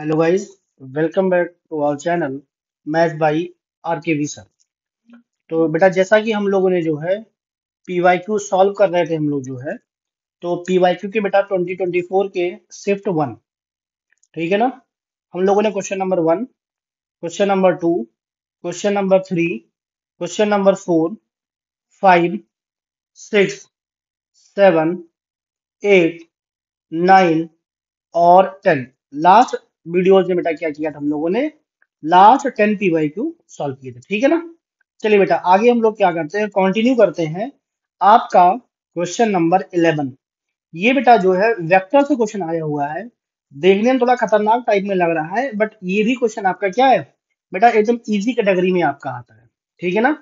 Hello guys, welcome back to our channel math by RKV sir. तो बेटा जैसा कि हम लोगों ने जो है पीवाईक्यू सॉल्व कर रहे थे हम लोग जो है, तो पीवाईक्यू के बेटा 2024 के शिफ्ट वन, ठीक है ना। हम लोगों ने question number one, question number two, question number three, question number four, five, six, seven, eight, nine और 10 लास्ट वीडियोज में बेटा क्या किया था हम लोगों ने, लास्ट 10 पीवाईक्यू सॉल्व किए थे, ठीक है ना। चलिए बेटा आगे हम लोग क्या करते हैं, कंटिन्यू करते हैं। आपका क्वेश्चन नंबर 11, ये बेटा जो है वेक्टर से क्वेश्चन आया हुआ है। देखने में थोड़ा खतरनाक टाइप में लग रहा है, बट ये भी क्वेश्चन आपका क्या है बेटा, एकदम इजी कैटेगरी में आपका आता है, ठीक है ना।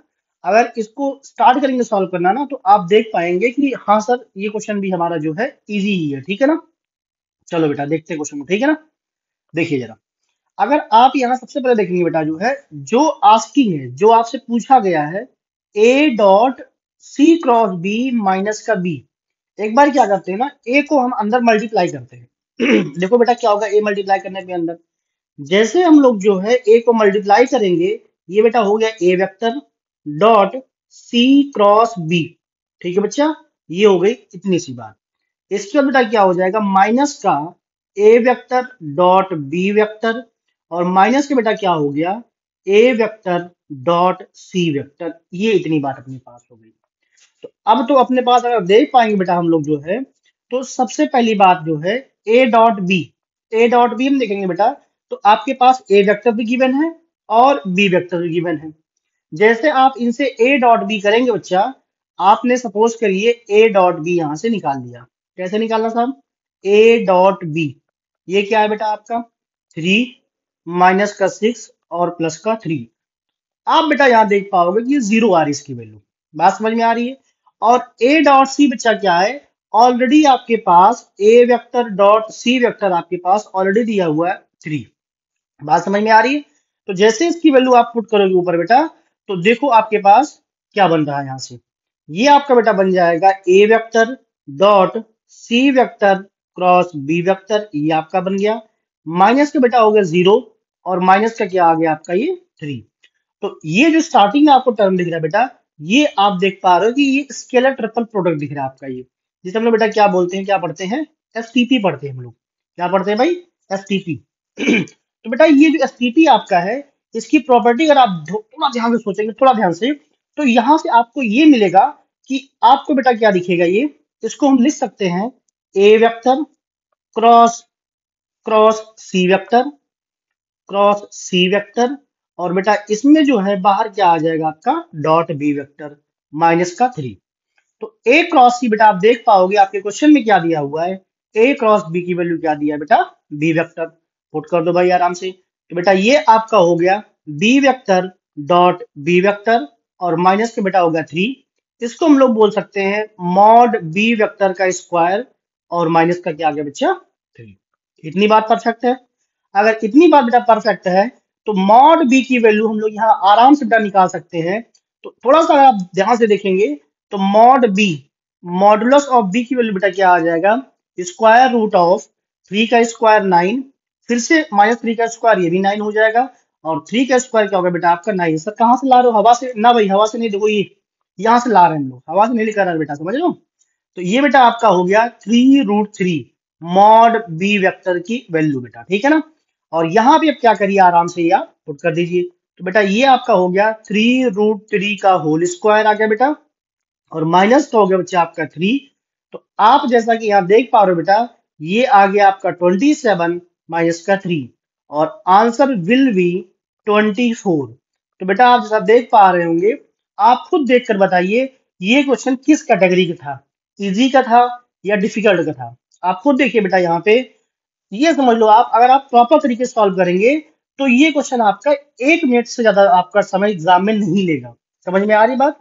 अगर इसको स्टार्ट करेंगे सॉल्व करना ना, तो आप देख पाएंगे कि हाँ सर ये क्वेश्चन भी हमारा जो है इजी ही है, ठीक है ना। चलो बेटा देखते हैं क्वेश्चन को, ठीक है ना। देखिए जरा, अगर आप यहाँ सबसे पहले देखेंगे बेटा जो है, जो आस्किंग है, जो आपसे पूछा गया है, A dot C cross B minus का बी। एक बार क्या करते हैं ना, ए को हम अंदर मल्टीप्लाई करते हैं। देखो बेटा क्या होगा ए मल्टीप्लाई करने पे अंदर, जैसे हम लोग जो है ए को मल्टीप्लाई करेंगे, ये बेटा हो गया a vector dot C cross b, ठीक है बच्चा। ये हो गई इतनी सी बात। इसके बाद बेटा क्या हो जाएगा, माइनस का ए वेक्टर डॉट बी वेक्टर, और माइनस के बेटा क्या हो गया, a vector dot c vector. ये इतनी बात अपने पास हो गई। तो अब तो अपने पास अगर देख पाएंगे बेटा हम लोग जो है, तो सबसे पहली बात जो है A dot B, A dot B हम देखेंगे बेटा, तो आपके पास ए वेक्टर भी गिवन है और बी वेक्टर भी गिवन है। जैसे आप इनसे ए डॉट बी करेंगे बच्चा, आपने सपोज करिए ए डॉट बी यहां से निकाल लिया। कैसे निकालना साहब, ए डॉट बी, ये क्या है बेटा आपका 3 माइनस का 6 और प्लस का 3। आप बेटा यहाँ देख पाओगे कि ये जीरो आ रही है इसकी वैल्यू, बात समझ में आ रही है। और ए डॉट सी बच्चा क्या है, ऑलरेडी आपके पास ए वेक्टर डॉट सी वेक्टर आपके पास ऑलरेडी दिया हुआ है 3। बात समझ में आ रही है। तो जैसे इसकी वैल्यू आप पुट करोगे ऊपर बेटा, तो देखो आपके पास क्या बन रहा है यहाँ से, ये आपका बेटा बन जाएगा a vector dot c vector cross b vector, ये आपका बन गया। माइनस का बेटा हो गया जीरो, और माइनस का क्या आ गया आपका ये 3। तो ये जो स्टार्टिंग में आपको टर्म दिख रहा है बेटा, ये आप देख पा रहे हो कि ये स्केलर ट्रिपल प्रोडक्ट दिख रहा है आपका, ये जिसे हम लोग बेटा क्या बोलते हैं, क्या पढ़ते हैं, एसटीपी पढ़ते हैं हम लोग। क्या पढ़ते हैं भाई, एसटीपी। तो बेटा ये जो एसटीपी आपका है, इसकी प्रॉपर्टी अगर आप थोड़ा ध्यान से सोचेंगे, थोड़ा ध्यान से, तो यहां से आपको ये मिलेगा कि आपको बेटा क्या दिखेगा, ये इसको हम लिख सकते हैं ए वेक्टर क्रॉस क्रॉस सी वेक्टर क्रॉस सी वेक्टर, और बेटा इसमें जो है बाहर क्या आ जाएगा आपका डॉट बी वेक्टर माइनस का 3। तो ए क्रॉस सी बेटा आप देख पाओगे आपके क्वेश्चन में क्या दिया हुआ है, ए क्रॉस बी की वैल्यू क्या दिया है बेटा, बी वेक्टर। पुट कर दो भाई आराम से। तो बेटा ये आपका हो गया B vector dot B vector, और माइनस के बेटा होगा 3। इसको हम लोग बोल सकते हैं मॉड बी वेक्टर का स्क्वायर, और माइनस का क्या आ गया बच्चा 3। इतनी बात परफेक्ट है। अगर इतनी बात बेटा परफेक्ट है, तो मॉड बी की वैल्यू हम लोग यहाँ आराम से बेटा निकाल सकते हैं। तो थोड़ा सा अगर आप ध्यान से देखेंगे, तो mod B, modulus of B की वैल्यू बेटा क्या आ जाएगा, स्क्वायर रूट ऑफ 3 का स्क्वायर 9, फिर से माइनस 3 का स्क्वायर, ये भी 9 हो जाएगा, और 3 का स्क्वायर क्या होगा बेटा आपका 9। सर कहाँ से ला रहे हो, हवा से ना भाई, हवा से नहीं, देखो ये यहाँ से ला रहे हैं हम लोग, हवा से नहीं लेकर आ रहे बेटा, समझ लो। तो ये बेटा आपका हो गया 3√3 मॉड बी वेक्टर की वैल्यू बेटा, ठीक है ना। और यहाँ पे अब क्या करिए, आराम से ये आप पुट कर दीजिए। तो बेटा ये आपका हो गया 3√3 का होल स्क्वायर आ गया बेटा, और माइनस का हो गया बच्चा आपका 3। तो आप जैसा कि यहाँ देख पा रहे हो बेटा, ये आ गया आपका 27 माइनस का 3, और आंसर विल बी 24। तो बेटा आप जैसा देख पा रहे होंगे, आप खुद देखकर बताइए ये क्वेश्चन किस कैटेगरी का था, इजी का था या डिफिकल्ट का था। आप खुद देखिए बेटा यहाँ पे, ये समझ लो आप, अगर आप प्रॉपर तरीके से सॉल्व करेंगे, तो ये क्वेश्चन आपका 1 मिनट से ज्यादा आपका समय एग्जाम में नहीं लेगा। समझ में आ रही बात,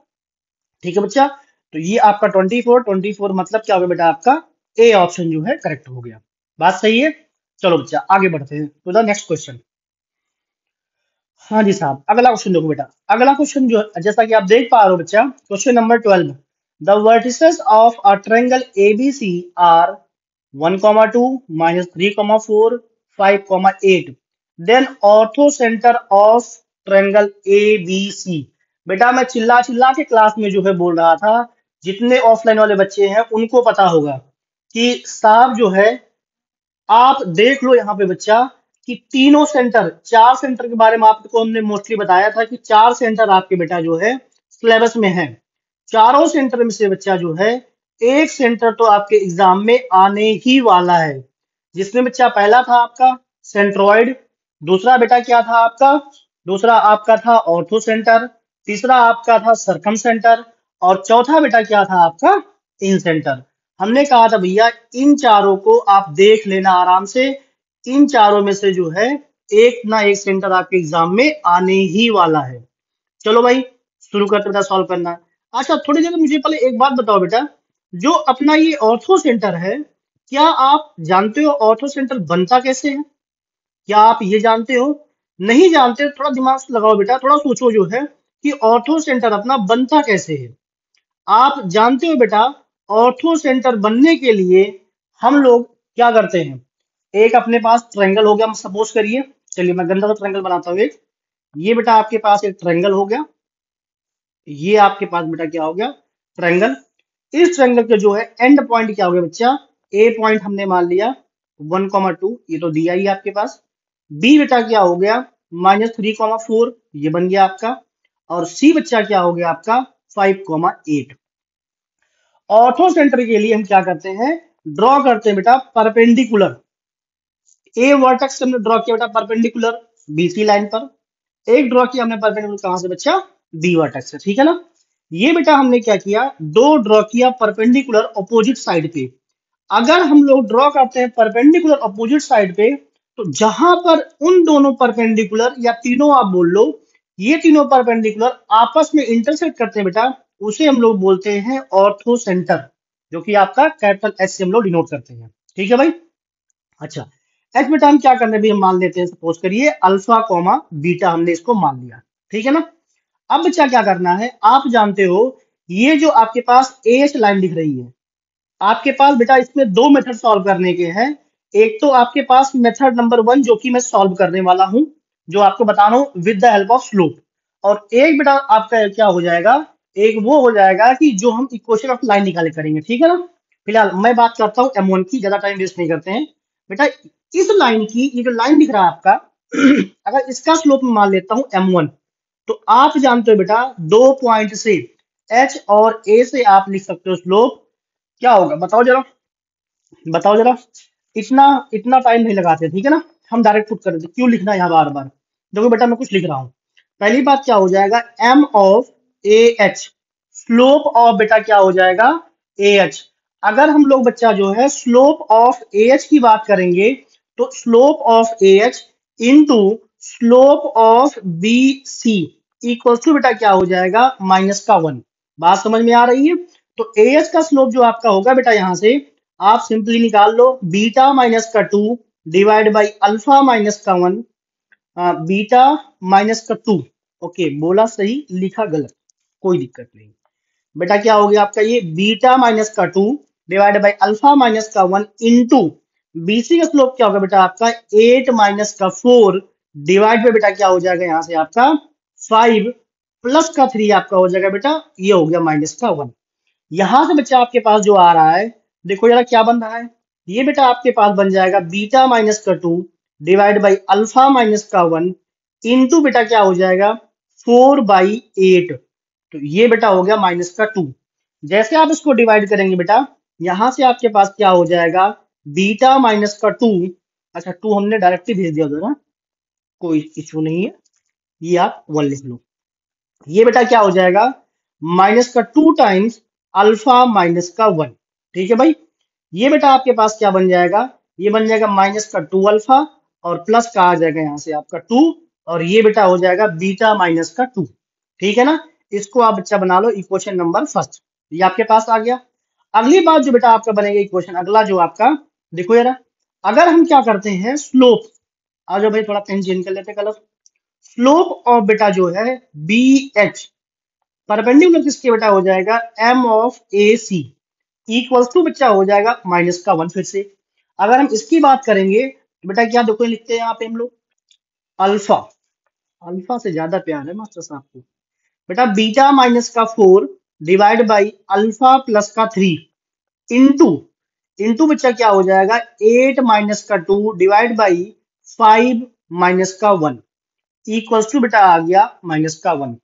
ठीक है बच्चा। तो ये आपका 24 मतलब क्या होगा बेटा, आपका ए ऑप्शन जो है करेक्ट हो गया। बात सही है। चलो बच्चा आगे बढ़ते हैं टू द नेक्स्ट क्वेश्चन। हाँ जी साहब, अगला क्वेश्चन देखो बेटा। अगला क्वेश्चन जो जैसा कि आप देख पा रहे हो बच्चा, question number 12, the vertices of a triangle ABC are 1, 2, -3, 4, 5,8। Then orthocentre of triangle A B C. बेटा मैं चिल्ला चिल्ला के क्लास में जो है बोल रहा था, जितने ऑफलाइन वाले बच्चे हैं उनको पता होगा कि साहब जो है, आप देख लो यहाँ पे बच्चा कि तीनों सेंटर, चार सेंटर के बारे में आपको हमने मोस्टली बताया था कि चार सेंटर आपके बेटा जो है सिलेबस में है। चारों सेंटर में से बच्चा जो है एक सेंटर तो आपके एग्जाम में आने ही वाला है, जिसमें बच्चा पहला था आपका सेंट्रॉइड, दूसरा बेटा क्या था आपका, दूसरा आपका था ऑर्थो सेंटर, तीसरा आपका था सरकम सेंटर, और चौथा बेटा क्या था आपका इन सेंटर। हमने कहा था भैया इन चारों को आप देख लेना आराम से, इन चारों में से जो है एक ना एक सेंटर आपके एग्जाम में आने ही वाला है। चलो भाई शुरू करते बेटा सॉल्व करना। अच्छा थोड़ी देर मुझे पहले एक बात बताओ बेटा, जो अपना ये ऑर्थो सेंटर है, क्या आप जानते हो ऑर्थो सेंटर बनता कैसे है? क्या आप ये जानते हो? नहीं जानते हो? थोड़ा दिमाग से लगाओ बेटा, थोड़ा सोचो जो है कि ऑर्थो सेंटर अपना बनता कैसे है। आप जानते हो बेटा, ऑर्थो सेंटर बनने के लिए हम लोग क्या करते हैं, एक अपने पास ट्रायंगल हो गया, सपोज करिए, चलिए मैं गंदा सा ट्रायंगल बनाता हूँ एक। ये बेटा आपके पास एक ट्रायंगल हो गया, ये आपके पास बेटा क्या हो गया ट्रायंगल। इस ट्रायंगल के जो है एंड पॉइंट क्या हो गया बच्चा, ए पॉइंट हमने मान लिया 1,2, ये तो दिया ही है आपके पास। बी बेटा क्या हो गया -3,4, ये बन गया आपका। और सी बच्चा क्या हो गया आपका 5,8। ऑर्थो सेंटर के लिए हम क्या करते हैं, ड्रॉ करते हैं बेटा परपेंडिकुलर। ए वर्टेक्स हमने ड्रॉ किया बेटा परपेंडिकुलर बीसी लाइन पर, एक ड्रॉ किया हमने परपेंडिकुलर कहां से बच्चा, बी वर्टेक्स से, ठीक है ना। ये बेटा हमने क्या किया, दो ड्रॉ किया परपेंडिकुलर अपोजिट साइड पे। अगर हम लोग ड्रॉ करते हैं परपेंडिकुलर अपोजिट साइड पे, तो जहां पर उन दोनों परपेंडिकुलर या तीनों आप बोल लो, ये तीनों परपेंडिकुलर आपस में इंटरसेक्ट करते हैं बेटा, उसे हम लोग बोलते हैं ऑर्थो सेंटर, जो कि आपका कैपिटल एच से हम लोग डिनोट करते हैं, ठीक है भाई। अच्छा एच बेटा हम क्या करने भी हम मान लेते हैं, सपोज करिए अल्फा कॉमा बीटा हमने इसको मान लिया, ठीक है ना। अब बच्चा क्या करना है, आप जानते हो ये जो आपके पास एच लाइन दिख रही है, आपके पास बेटा इसमें दो मेथड सॉल्व करने के हैं। एक तो आपके पास मेथड नंबर 1 जो कि मैं सॉल्व करने वाला हूं, जो आपको बता रहा हूं with the help of slope. और एक बेटा आपका क्या हो जाएगा, एक वो हो जाएगा कि जो हम इक्वेशन ऑफ लाइन निकाले करेंगे, ठीक है ना। फिलहाल मैं बात करता हूं M1 की, ज्यादा टाइम वेस्ट नहीं करते हैं बेटा। इस लाइन की, ये जो लाइन दिख रहा है आपका अगर इसका स्लोप मैं मान लेता हूं M1, तो आप जानते हो बेटा दो पॉइंट से H और A से आप लिख सकते हो स्लोप क्या होगा, बताओ जरा, बताओ जरा। इतना इतना टाइम नहीं लगाते, ठीक है ना, हम डायरेक्ट पुट कर देते, क्यों लिखना है यहाँ बार बार। देखो बेटा मैं कुछ लिख रहा हूँ, पहली बात क्या हो जाएगा m of A H, slope of बेटा क्या हो जाएगा ए एच। अगर हम लोग बच्चा जो है स्लोप ऑफ ए एच की बात करेंगे, तो slope of A H into slope of B C equal to बेटा क्या हो जाएगा -1। बात समझ में आ रही है। तो ए एच का स्लोप जो आपका होगा बेटा, यहां से आप सिंपली निकाल लो बीटा माइनस का 2 डिवाइड बाई अल्फा माइनस का 1, बीटा माइनस का 2। ओके बोला सही लिखा गलत, कोई दिक्कत नहीं बेटा। क्या हो गया आपका ये बीटा माइनस का 2 डिवाइड बाई अल्फा माइनस का 1 इंटू बीसी का स्लोप क्या होगा बेटा आपका 8 माइनस का 4 डिवाइड पे बेटा क्या हो जाएगा यहाँ से आपका 5 प्लस का 3 आपका हो जाएगा बेटा, ये हो गया माइनस का 1। यहां से बच्चा आपके पास जो आ रहा है, देखो जरा क्या बन रहा है, ये बेटा आपके पास बन जाएगा बीटा माइनस का 2 डिवाइड बाई अल्फा माइनस का 1 इंटू बेटा क्या हो जाएगा 4/8। तो ये बेटा हो गया माइनस का 2। जैसे आप इसको डिवाइड करेंगे बेटा, यहां से आपके पास क्या हो जाएगा बीटा माइनस का 2, अच्छा 2 हमने डायरेक्टली भेज दिया उधर, हाँ, कोई इशू नहीं है, ये आप 1 लिख लो। ये बेटा क्या हो जाएगा माइनस का 2 टाइम्स अल्फा माइनस का 1, ठीक है भाई। ये बेटा आपके पास क्या बन जाएगा, ये बन जाएगा माइनस का 2 अल्फा और प्लस का आ जाएगा यहाँ से आपका 2, और ये बेटा हो जाएगा बीटा माइनस का 2, ठीक है ना। इसको आप बच्चा बना लो इक्वेशन नंबर फर्स्ट, ये आपके पास आ गया। अगली बात जो बेटा आपका बनेगा इक्वेशन अगला जो आपका, देखो जरा, अगर हम क्या करते हैं स्लोप, आ जाओ भाई थोड़ा पेन चेंज कर लेते कलर। स्लोप ऑफ बेटा जो है बी एच परपेंडिकुलर किसके बेटा हो जाएगा m of A C equals to बच्चा हो जाएगा -1 फिर से। अगर हम इसकी बात करेंगे तो बेटा क्या देखो लिखते हैं यहाँ पे हम लोग अल्फा, अल्फा से ज्यादा प्यार है मास्टर साहब को। बेटा बीटा माइनस का 4 डिवाइड बाई अल्फा प्लस का 3 इंटू, इंटू बच्चा क्या हो जाएगा 8 माइनस का 2 डिवाइड बाई 5 माइनस का 1 इक्वल्स टू बेटा आ गया माइनस का 1।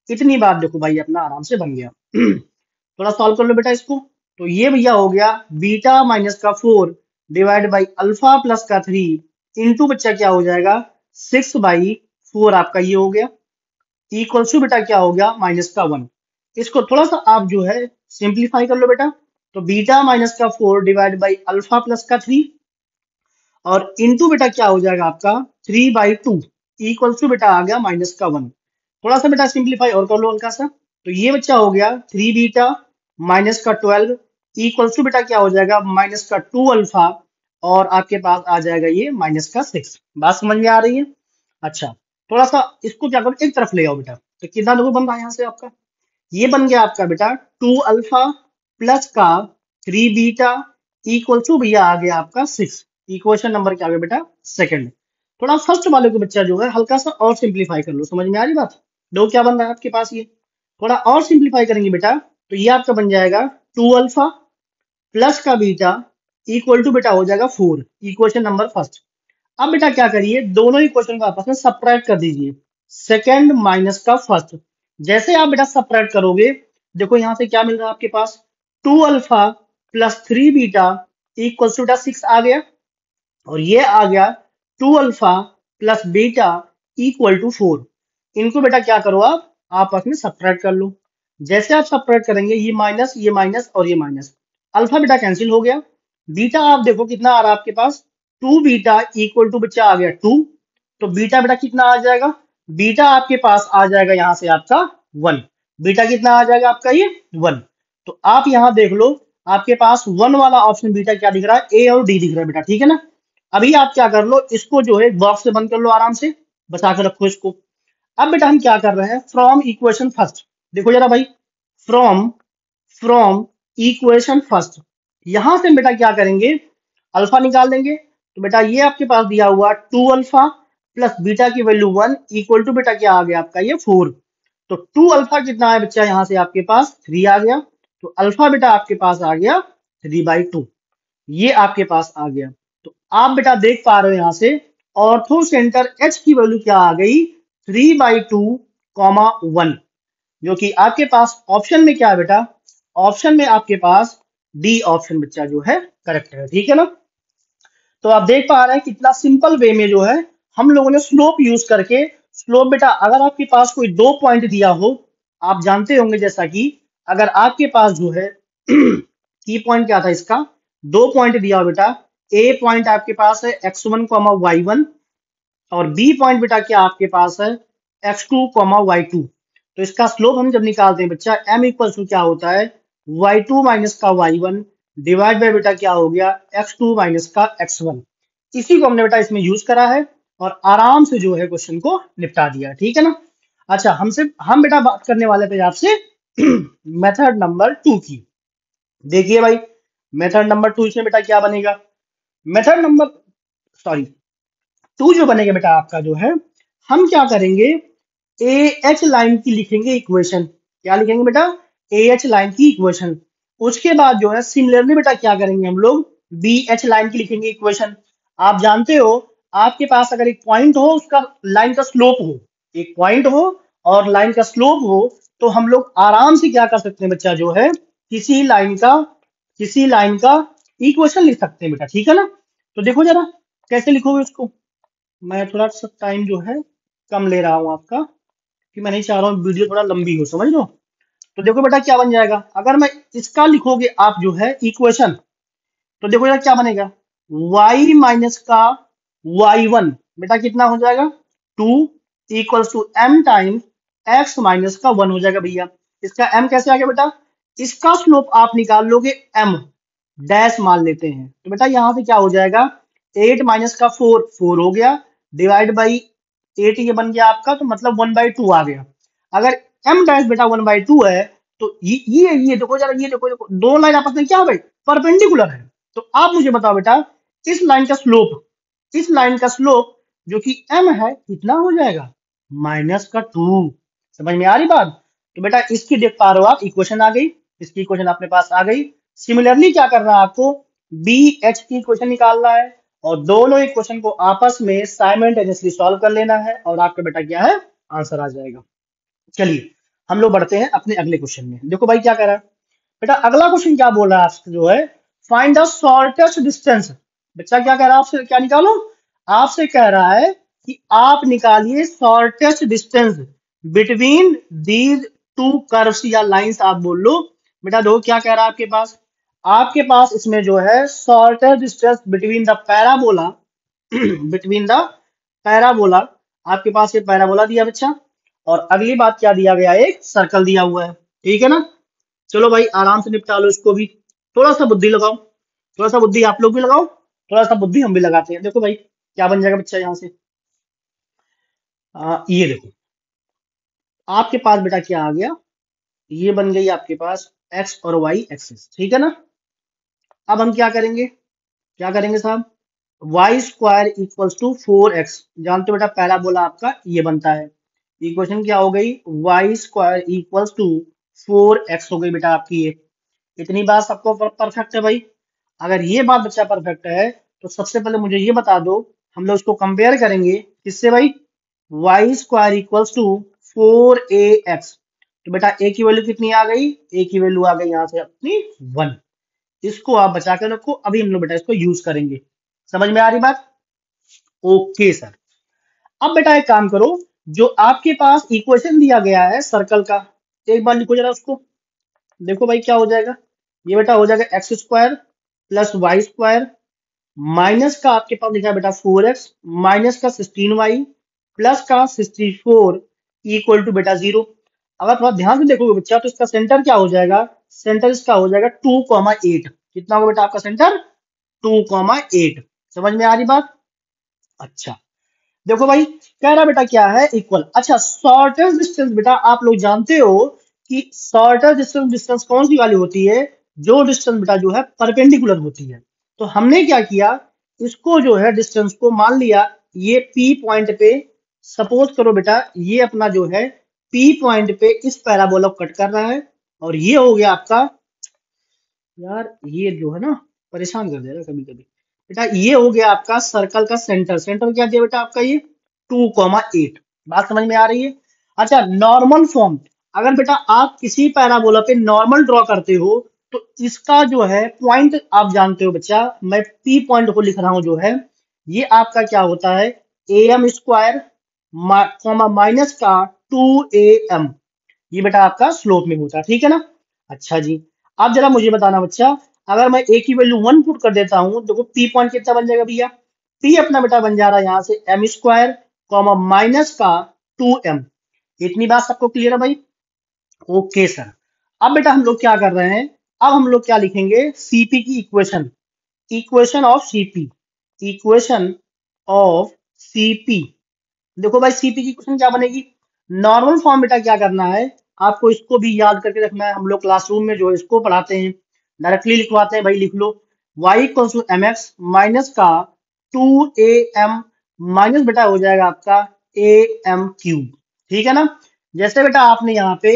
इतनी बात देखो भाई अपना आराम से बन गया। थोड़ा सॉल्व कर लो बेटा इसको। तो ये भैया हो गया बीटा माइनस का 4 डिवाइड बाई अल्फा प्लस का 3 इंटू बच्चा क्या हो जाएगा 6/4 आपका ये हो गया इक्वल टू बेटा क्या हो गया माइनस का 1। इसको थोड़ा सा आप जो है सिंप्लीफाई कर लो बेटा। तो बीटा माइनस का 4 डिवाइड बाई अल्फा प्लस का 3 और इंटू बेटा क्या हो जाएगा आपका 3/2 इक्वल टू बेटा आ गया माइनस का 1। थोड़ा सा बेटा सिंप्लीफाई और कर लो हल्का सा। तो ये बच्चा हो गया 3 बीटा माइनस का 12 इक्वल टू बेटा क्या हो जाएगा माइनस का 2 अल्फा और आपके पास आ जाएगा ये माइनस का 6। बात समझ में आ रही है? अच्छा थोड़ा सा इसको क्या करो एक तरफ ले आओ बेटा। तो कितना देखो बन रहा है यहाँ से आपका, ये बन गया आपका बेटा 2 अल्फा प्लस का 3 बीटा इक्वल टू भैया आ गया आपका 6। इक्वेशन नंबर क्या आ गया बेटा सेकंड। थोड़ा फर्स्ट वाले को बच्चा जो है हल्का सा और सिंप्लीफाई कर लो, समझ में आ रही बात। दो क्या बन रहा है आपके पास ये, थोड़ा और सिंप्लीफाई करेंगे बेटा तो ये आपका बन जाएगा 2 अल्फा प्लस का बीटा इक्वल टू बेटा हो जाएगा 4। Equation number first. अब बेटा क्या करिए दोनों इक्वेशन को आपस में सब्ट्रैक्ट कर दीजिए, सेकंड माइनस का फर्स्ट। जैसे आप बेटा सब्ट्रैक्ट करोगे देखो यहां से क्या मिल रहा है आपके पास 2 alpha plus 3 beta equal to बेटा 6 आ गया और ये आ गया 2 alpha plus beta equal to 4। इनको बेटा क्या करो आप आपस में सब्ट्रैक्ट कर लो। जैसे आप सब्ट्रैक्ट करेंगे ये माइनस और ये माइनस, अल्फा बेटा कैंसिल हो गया। बीटा आप देखो कितना आ रहा है आपके पास 2 बीटा इक्वल टू बच्चा आ गया 2। तो बीटा बेटा कितना आ जाएगा, बीटा आपके पास आ जाएगा यहां से आपका 1। बीटा कितना आ जाएगा आपका ये 1। तो आप यहां देख लो आपके पास 1 वाला ऑप्शन बीटा क्या दिख रहा है ए और डी दिख रहा है बेटा, ठीक है ना। अभी आप क्या कर लो इसको जो है बॉक्स से बंद कर लो आराम से, बचा के रखो इसको। अब बेटा हम क्या कर रहे हैं फ्रॉम इक्वेशन फर्स्ट, देखो जरा भाई फ्रॉम फ्रॉम इक्वेशन फर्स्ट यहां से बेटा क्या करेंगे अल्फा निकाल देंगे। तो बेटा ये आपके पास दिया हुआ 2 अल्फा प्लस बीटा की वैल्यू 1 इक्वल टू बेटा क्या आ गया आपका ये 4। तो 2 अल्फा कितना है बच्चा यहाँ से आपके पास 3 आ गया। तो अल्फा बेटा आपके पास आ गया 3/2, ये आपके पास आ गया। तो आप बेटा देख पा रहे हो यहाँ से ऑर्थो सेंटर एच की वैल्यू क्या आ गई 3/2, 1, जो कि आपके पास ऑप्शन में क्या है बेटा, ऑप्शन में आपके पास डी ऑप्शन बच्चा जो है करेक्ट है, ठीक है ना। तो आप देख पा रहे हैं कितना सिंपल वे में जो है हम लोगों ने स्लोप यूज करके, स्लोप बेटा अगर आपके पास कोई 2 पॉइंट दिया हो, आप जानते होंगे जैसा कि अगर आपके पास जो है की पॉइंट क्या था इसका 2 पॉइंट दिया हो बेटा, ए पॉइंट आपके पास है x1, y1 और बी पॉइंट बेटा क्या आपके पास है x2, y2। तो इसका स्लोप हम जब निकालते हैं बच्चा m इक्वल टू क्या होता है y2 माइनस का y1 डिवाइड बाय बेटा क्या हो गया x2 माइनस का x1। इसी को हमने बेटा इसमें यूज करा है और आराम से जो है क्वेश्चन को निपटा दिया, ठीक है ना। अच्छा हम बेटा बात करने वाले थे आपसे मेथड नंबर 2 की। देखिए भाई मेथड नंबर 2 इसमें बेटा क्या बनेगा, मेथड नंबर सॉरी 2 जो बनेगा बेटा आपका जो है हम क्या करेंगे ए एच लाइन की लिखेंगे इक्वेशन। क्या लिखेंगे बेटा ए एच लाइन की इक्वेशन। उसके बाद जो है सिमिलरली बेटा क्या करेंगे हम लोग बी एच लाइन की लिखेंगे इक्वेशन। आप जानते हो आपके पास अगर एक पॉइंट हो उसका लाइन का स्लोप हो, एक पॉइंट हो और लाइन का स्लोप हो तो हम लोग आराम से क्या कर सकते हैं बच्चा जो है किसी लाइन का इक्वेशन लिख सकते हैं बेटा, ठीक है ना। तो देखो जरा कैसे लिखोगे उसको, मैं थोड़ा सा टाइम जो है कम ले रहा हूं आपका कि मैं नहीं चाह रहा हूँ वीडियो थोड़ा लंबी हो, समझ लो। तो देखो बेटा क्या बन जाएगा अगर मैं इसका लिखोगे आप जो है इक्वेशन, तो देखो यार क्या बनेगा y माइनस का y1 बेटा कितना हो जाएगा 2 equals to m times x minus का 1 हो जाएगा भैया। इसका m कैसे आ गया बेटा, इसका स्लोप आप निकाल लोगे m डैश मान लेते हैं तो बेटा यहां से क्या हो जाएगा 8 माइनस का 4 हो गया डिवाइड बाई 8 ये बन गया आपका, तो मतलब 1/2 आ गया। अगर m डैश बेटा 1/2 है तो ये देखो जरा ये देखो दो लाइन आपस में क्या है भाई परपेंडिकुलर है। तो आप मुझे बताओ बेटा इस लाइन का स्लोप इस लाइन का स्लोप जो कि m है कितना हो जाएगा, -2। समझ में आ रही बात। तो बेटा इसकी देख पा रहे हो आप, इक्वेशन आ गई, इसकी इक्वेशन अपने पास आ गई। सिमिलरली क्या करना है आपको, बी एच की इक्वेशन निकालना है और दोनों इक्वेशन को आपस में साइमल्टेनियसली सॉल्व कर लेना है और आपका बेटा क्या है, आंसर आ जाएगा। चलिए हम लोग बढ़ते हैं अपने अगले क्वेश्चन में। देखो भाई क्या कह रहा है बेटा, अगला क्वेश्चन क्या बोल रहा है आपसे जो है, फाइंड द शॉर्टेस्ट डिस्टेंस। बच्चा क्या कह रहा है आपसे, क्या निकालो, आपसे कह रहा है कि आप निकालिए shortest distance between these two curves या लाइंस, आप बोल लो। बेटा दो क्या कह रहा है आपके पास इसमें जो है shortest distance between the parabola between the parabola, आपके पास ये पैराबोला दिया बच्चा, और अगली बात क्या दिया गया, एक सर्कल दिया हुआ है, ठीक है ना। चलो भाई आराम से निपटा लो इसको भी, थोड़ा सा बुद्धि लगाओ, थोड़ा सा बुद्धि आप लोग भी लगाओ, थोड़ा सा बुद्धि हम भी लगाते हैं। देखो भाई क्या बन जाएगा बच्चा यहाँ से, ये देखो आपके पास बेटा क्या आ गया, ये बन गई आपके पास एक्स और वाई एक्सिस, ठीक है ना। अब हम क्या करेंगे साहब, Y square equals to 4x, जानते हो बेटा पैराबोला आपका ये बनता है। इक्वेशन क्या हो गई, Y square equals to 4x हो गई बेटा आपकी ये। इतनी बात सबको परफेक्ट है भाई। अगर ये बात बच्चा परफेक्ट है तो सबसे पहले मुझे ये बता दो, हम लोग इसको कंपेयर करेंगे किससे भाई, Y square equals to 4ax। तो बेटा a की वैल्यू कितनी आ गई, a की वैल्यू आ गई यहाँ से अपनी 1। इसको आप बचा कर रखो, अभी हम लोग बेटा इसको यूज करेंगे। समझ में आ रही बात, ओके सर। अब बेटा एक काम करो, जो आपके पास इक्वेशन दिया गया है सर्कल का, एक बार लिखो जरा उसको। देखो भाई क्या हो जाएगा, ये बेटा हो जाएगा x square plus y square minus का आपके पास लिखा है बेटा 4x माइनस का 16y प्लस का 64 इक्वल टू बेटा 0। अगर थोड़ा ध्यान से देखोगे बच्चा तो इसका सेंटर क्या हो जाएगा, सेंटर इसका हो जाएगा 2,8। कितना होगा बेटा आपका सेंटर, 2,8। समझ में आ रही बात, अच्छा। देखो भाई कह रहा बेटा क्या है, इक्वल। अच्छा शॉर्टेस्ट डिस्टेंस बेटा आप लोग जानते हो कि शॉर्टेस्ट डिस्टेंस डिस्टेंस कौन सी वाली होती है, जो डिस्टेंस बेटा जो है परपेंडिकुलर होती है। तो हमने क्या किया, इसको जो है डिस्टेंस को मान लिया ये P पॉइंट पे, सपोज करो बेटा ये अपना जो है P पॉइंट पे इस पैराबोला को कट कर रहा है, और ये हो गया आपका, यार ये जो है ना परेशान कर दे रहा है कभी कभी बेटा, ये हो गया आपका सर्कल का सेंटर। सेंटर क्या दिया बेटा आपका ये 2,8। बात समझ में आ रही है। अच्छा नॉर्मल फॉर्म, अगर बेटा आप किसी पैराबोला पे नॉर्मल ड्रॉ करते हो तो इसका जो है पॉइंट आप जानते हो बच्चा, मैं पी पॉइंट को लिख रहा हूं जो है, ये आपका क्या होता है am स्क्वायर माइनस का 2am, ये बेटा आपका स्लोप में होता है, ठीक है ना। अच्छा जी, अब जरा मुझे बताना बच्चा, अगर मैं a की वैल्यू 1 पुट कर देता हूं तो p पॉइंट कितना बन जाएगा भैया, p अपना बेटा बन जा रहा है यहाँ से m स्क्वायर कॉमा माइनस का 2m। इतनी बात सबको क्लियर है भाई, ओके सर। अब बेटा हम लोग क्या कर रहे हैं, अब हम लोग क्या लिखेंगे, सीपी की equation, equation of CP, equation of CP. देखो भाई सीपी की इक्वेशन क्या बनेगी, नॉर्मल फॉर्म बेटा क्या करना है, आपको इसको भी याद करके रखना है, हम लोग क्लासरूम में जो है इसको पढ़ाते हैं, डायरेक्टली लिखवाते हैं भाई, लिख लो y equal to m x minus का 2am माइनस बेटा हो जाएगा आपका am क्यूब, ठीक है ना। जैसे बेटा आपने यहाँ पे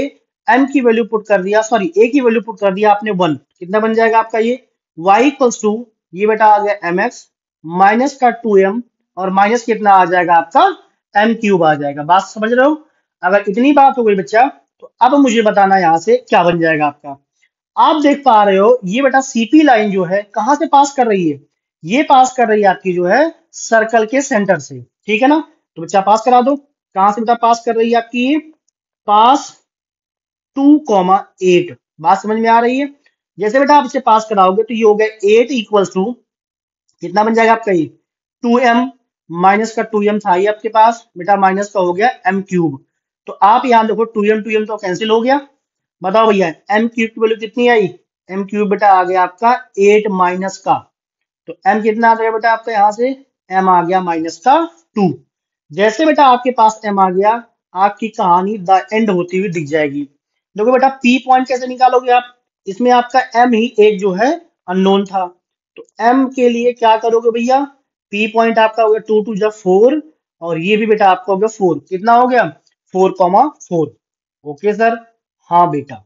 m की वैल्यू पुट कर दिया, सॉरी a की वैल्यू पुट कर दिया आपने 1, कितना बन जाएगा आपका ये y इक्वल्स टू, ये बेटा आ गया mx माइनस का 2m और माइनस कितना आ जाएगा आपका m क्यूब आ जाएगा। बात समझ रहे हो, अगर इतनी बात हो गई बच्चा तो अब मुझे बताना यहाँ से क्या बन जाएगा आपका। आप देख पा रहे हो ये बेटा सीपी लाइन जो है कहां से पास कर रही है, ये पास कर रही है आपकी जो है सर्कल के सेंटर से, ठीक है ना। तो बच्चा पास करा दो, कहां से बेटा पास कर रही है आपकी ये, पास 2,8। बात समझ में आ रही है। जैसे बेटा आप इसे पास कराओगे तो ये हो गया 8 इक्वल्स टू, कितना बन जाएगा आपका ये 2m माइनस का 2m था ये आपके पास बेटा, माइनस का हो गया m क्यूब। तो आप यहाँ देखो 2m तो कैंसिल हो गया, बताओ भैया m क्यूब की वैल्यू कितनी आई, m क्यूब बेटा आ गया आपका 8 माइनस का, तो m कितना आ गया बेटा आपका यहाँ से, m आ गया माइनस का 2। जैसे बेटा आपके पास m आ गया, आपकी कहानी द एंड होती हुई दिख जाएगी। देखो बेटा p पॉइंट कैसे निकालोगे आप, इसमें आपका m ही एक जो है अननोन था, तो m के लिए क्या करोगे भैया, पी पॉइंट आपका हो गया 2 2 जा 4, और ये भी बेटा आपका हो गया 4, कितना हो गया 4,4। ओके सर, हाँ बेटा।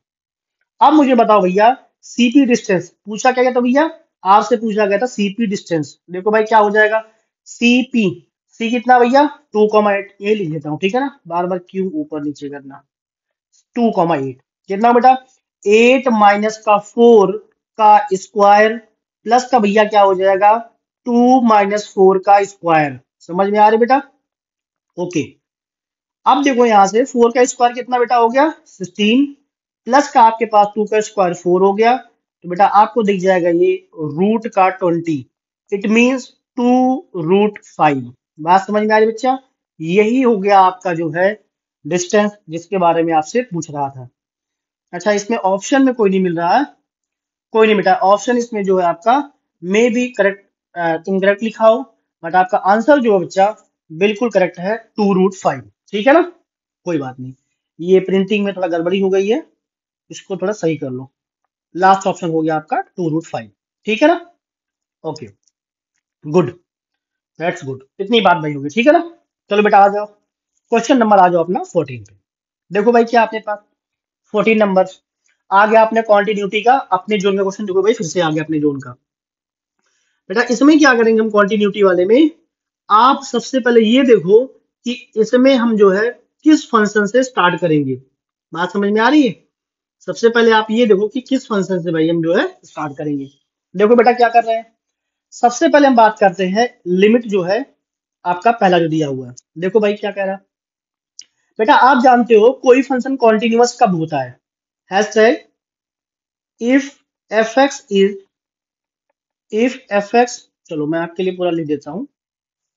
अब मुझे बताओ भैया, सीपी डिस्टेंस पूछा क्या गया था भैया, आपसे पूछा गया था सीपी डिस्टेंस। देखो भाई क्या हो जाएगा, सीपी, सी कितना भैया 2,8, ये लिख देता हूँ, ठीक है ना, बार बार क्यों ऊपर नीचे करना। 2,8 कितना बेटा, 8 - का 4 का स्क्वायर प्लस का भैया क्या हो जाएगा 2 - 4 का स्क्वायर। समझ में आ रही बेटा, ओके। अब देखो यहाँ से 4 का स्क्वायर कितना बेटा हो गया 16, प्लस का आपके पास 2 का स्क्वायर 4 हो गया, तो बेटा आपको दिख जाएगा ये √20। It means 2√5। बात समझ में आ रही बच्चा, यही हो गया आपका जो है डिस्टेंस जिसके बारे में आपसे पूछ रहा था। अच्छा, इसमें ऑप्शन में कोई नहीं मिल रहा है, कोई नहीं बेटा, ऑप्शन इसमें जो है आपका मे बी करेक्ट इनकरेक्ट लिखा हो, बट आपका आंसर जो है बच्चा बिल्कुल करेक्ट है 2√5। ठीक है ना, कोई बात नहीं, ये प्रिंटिंग में थोड़ा गड़बड़ी हो गई है, इसको थोड़ा सही कर लो। लास्ट ऑप्शन हो गया आपका 2√5। ठीक है ना, ओके, गुड, दैट्स गुड, इतनी बात भाई होगी। ठीक है ना, चलो बेटा आ जाओ, क्वेश्चन नंबर आ जाओ अपना 14 पे। देखो भाई क्या आपके पास 14 नंबर आ गया, अपने कॉन्टिन्यूटी का अपने जोन का क्वेश्चन। देखो भाई फिर से आ गया अपने जोन का। बेटा इसमें क्या करेंगे हम कॉन्टिन्यूटी वाले में, आप सबसे पहले ये देखो कि इसमें हम जो है किस फंक्शन से स्टार्ट करेंगे। बात समझ में आ रही है, सबसे पहले आप ये देखो कि किस फंक्शन से भाई हम जो है स्टार्ट करेंगे। देखो बेटा क्या कर रहे हैं, सबसे पहले हम बात करते हैं लिमिट जो है आपका पहला जो दिया हुआ है। देखो भाई क्या कह रहा है, बेटा आप जानते हो कोई फंक्शन कॉन्टिन्यूअस कब होता है, hash tag if f x is, if f x, चलो मैं आपके लिए पूरा लिख देता हूँ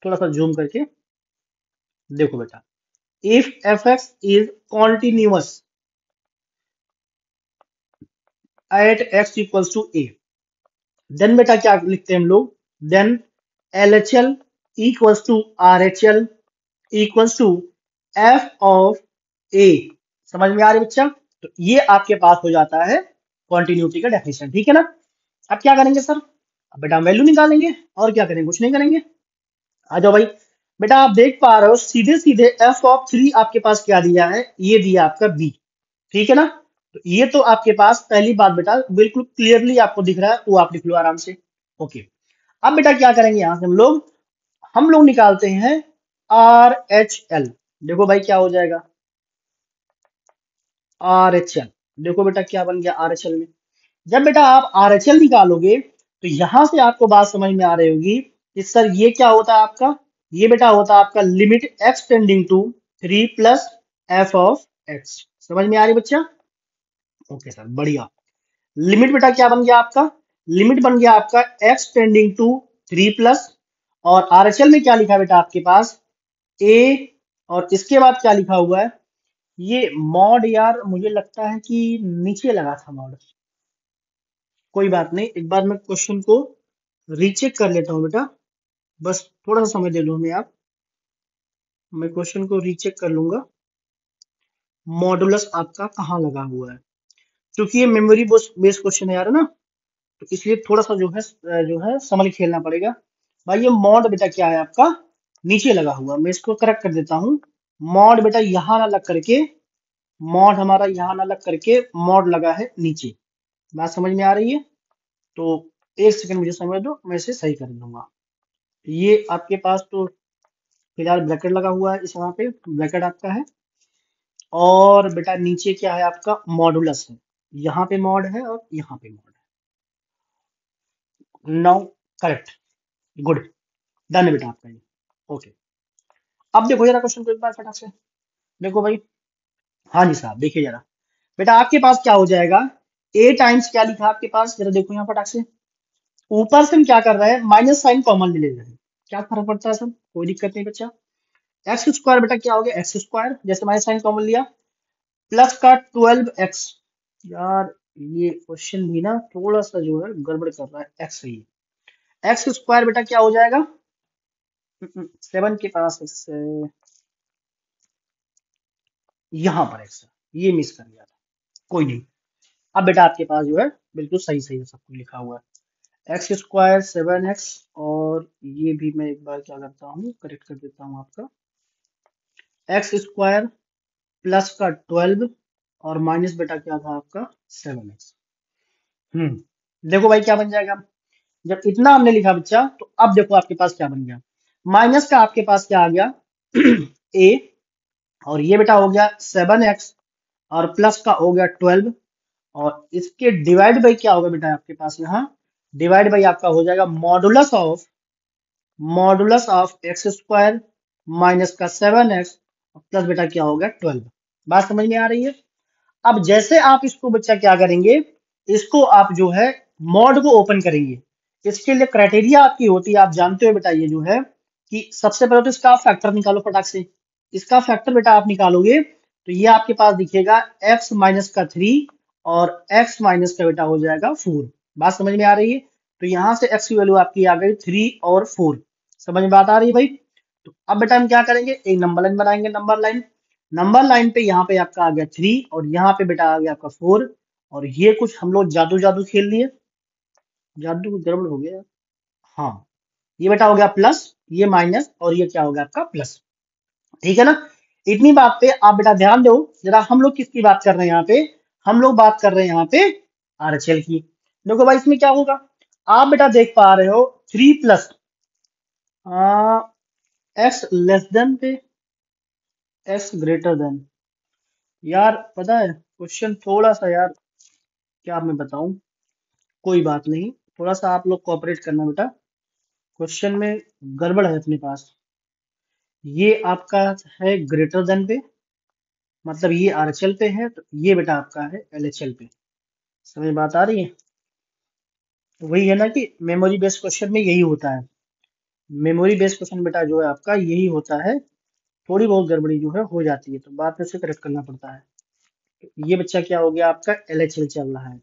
थोड़ा सा जूम करके। देखो बेटा, if f x is continuous at x equals to a, then बेटा क्या लिखते हैं हम लोग, then L H L equals to R H L equals to f of a. समझ में आ रही है बच्चा, तो ये आपके पास हो जाता है कॉन्टिन्यूटी का डेफिनेशन। ठीक है ना, अब क्या करेंगे सर, अब बेटा वैल्यू निकालेंगे, और क्या करेंगे, कुछ नहीं करेंगे। आ जाओ भाई, बेटा आप देख पा रहे हो सीधे सीधे f(3) आपके पास क्या दिया है, ये दिया आपका b। ठीक है ना, तो ये तो आपके पास पहली बात बेटा बिल्कुल क्लियरली आपको दिख रहा है, वो आप लिख लो आराम से। ओके, अब बेटा क्या करेंगे यहां से हम लोग निकालते हैं आर एच एल। देखो भाई क्या हो जाएगा आर एच एल, देखो बेटा क्या बन गया आर एच एल में। जब बेटा आप आर एच एल निकालोगे तो यहां से आपको बात समझ में आ रही होगी कि सर ये क्या होता है आपका, ये बेटा होता है आपका limit x tending to 3 plus f of x. समझ में आ रही बच्चा, ओके सर बढ़िया। लिमिट बेटा क्या बन गया आपका, लिमिट बन गया आपका एक्स टेंडिंग टू 3 प्लस, और आरएचएल में क्या लिखा है बेटा आपके पास ए, और इसके बाद क्या लिखा हुआ है, ये मॉड, यार मुझे लगता है कि नीचे लगा था मॉड। कोई बात नहीं, एक बार मैं क्वेश्चन को रीचेक कर लेता हूँ बेटा, बस थोड़ा सा समय दे दो हमें आप, मैं क्वेश्चन को रीचेक कर लूंगा मॉडुलस आपका कहाँ लगा हुआ है, क्योंकि ये मेमोरी बेस्ड क्वेश्चन है यार ना, तो इसलिए थोड़ा सा जो है समझ के खेलना पड़ेगा। भाई ये मॉड बेटा क्या है आपका नीचे लगा हुआ, मैं इसको करेक्ट कर देता हूँ। मॉड बेटा यहाँ ना लग करके, मॉड हमारा यहाँ ना लग करके मॉड लगा है नीचे। बात समझ में आ रही है, तो एक सेकंड मुझे समय दो, मैं इसे सही कर दूंगा। ये आपके पास तो फिलहाल ब्रैकेट लगा हुआ है, इस वहां पे ब्रैकेट आपका है, और बेटा नीचे क्या है आपका मॉडुलस है, यहाँ पे मॉड है और यहाँ पे मॉड है। नाउ करेक्ट, गुड, डन है बेटा आपका ये, ओके। अब देखो जरा क्वेश्चन को एक बार फटाक से, देखो भाई, हाँ जी साहब देखिए जरा, बेटा आपके पास क्या हो जाएगा, ए टाइम्स क्या लिखा है आपके पास, जरा देखो यहाँ फटाक से, ऊपर से हम क्या कर रहे हैं माइनस साइन कॉमन ले रहे हैं, क्या फर्क पड़ता है सर, कोई दिक्कत नहीं बच्चा। एक्स स्क्वायर बेटा क्या हो गया एक्स स्क्वायर, जैसे माइनस साइन कॉमन लिया, प्लस का 12x। यार ये क्वेश्चन भी ना थोड़ा सा जो है गड़बड़ कर रहा है, एक्स सही है, एक्स स्क्वायर बेटा क्या हो जाएगा 7 के पास x है, यहाँ पर x है, ये मिस कर गया था, कोई नहीं। अब बेटा आपके पास जो है बिल्कुल सही सही है, सब कुछ लिखा हुआ है। एक्स स्क्वायर 7x, और ये भी मैं एक बार क्या करता हूँ, करेक्ट कर देता हूँ आपका, एक्स स्क्वायर प्लस का 12 और माइनस बेटा क्या था आपका 7x। देखो भाई क्या बन जाएगा, जब इतना हमने लिखा बच्चा, तो अब देखो आपके पास क्या बन गया, माइनस का आपके पास क्या आ गया a, और ये बेटा हो गया 7x, और प्लस का हो गया 12, और इसके डिवाइड बाई क्या होगा बेटा आपके पास यहाँ, डिवाइड बाई आपका हो जाएगा modulus of x square minus का 7x, प्लस बेटा क्या हो गया 12। बात समझ में आ रही है। अब जैसे आप इसको बच्चा क्या करेंगे, इसको आप जो है मॉड को ओपन करेंगे, इसके लिए क्राइटेरिया आपकी होती है, आप जानते हो बेटा, ये जो है कि सबसे पहले तो इसका फैक्टर निकालो फटाक से। इसका फैक्टर बेटा आप निकालोगे तो ये आपके पास दिखेगा x माइनस का 3 और x माइनस का बेटा हो जाएगा 4। बात समझ में आ रही है। तो यहां से x की वैल्यू आपकी आ गई 3 और 4। समझ में बात आ रही है भाई। तो अब बेटा हम क्या करेंगे, एक नंबर लाइन बनाएंगे, नंबर लाइन पे यहाँ पे आपका आ गया 3 और यहाँ पे बेटा आ गया आपका 4, और ये कुछ हम लोग जादू जादू खेल लिए, जादू कुछ गड़बड़ हो गया। हाँ, ये बेटा हो गया प्लस, ये माइनस, और ये क्या हो गया आपका प्लस। ठीक है ना। इतनी बात पे आप बेटा ध्यान दो जरा, हम लोग किसकी बात कर रहे हैं यहाँ पे, हम लोग बात कर रहे हैं यहाँ पे आरएचएल की। देखो भाई इसमें क्या होगा, आप बेटा देख पा रहे हो 3 प्लस एक्स लेस देन पे एक्स ग्रेटर देन। यार पता है क्वेश्चन थोड़ा सा यार, क्या मैं बताऊं, कोई बात नहीं, थोड़ा सा आप लोग कोऑपरेट करना बेटा, क्वेश्चन में गड़बड़ है अपने पास। ये आपका है ग्रेटर देन पे, मतलब ये आरएचएल पे है, तो ये बेटा आपका है एलएचएल पे। समझ में बात आ रही है। तो वही है ना कि मेमोरी बेस्ड क्वेश्चन में यही होता है, मेमोरी बेस्ड क्वेश्चन बेटा जो है आपका यही होता है, थोड़ी बहुत गड़बड़ी जो है हो जाती है, तो बाद में से करेक्ट करना पड़ता है। तो ये बच्चा क्या हो गया आपका एलएचएल चल रहा है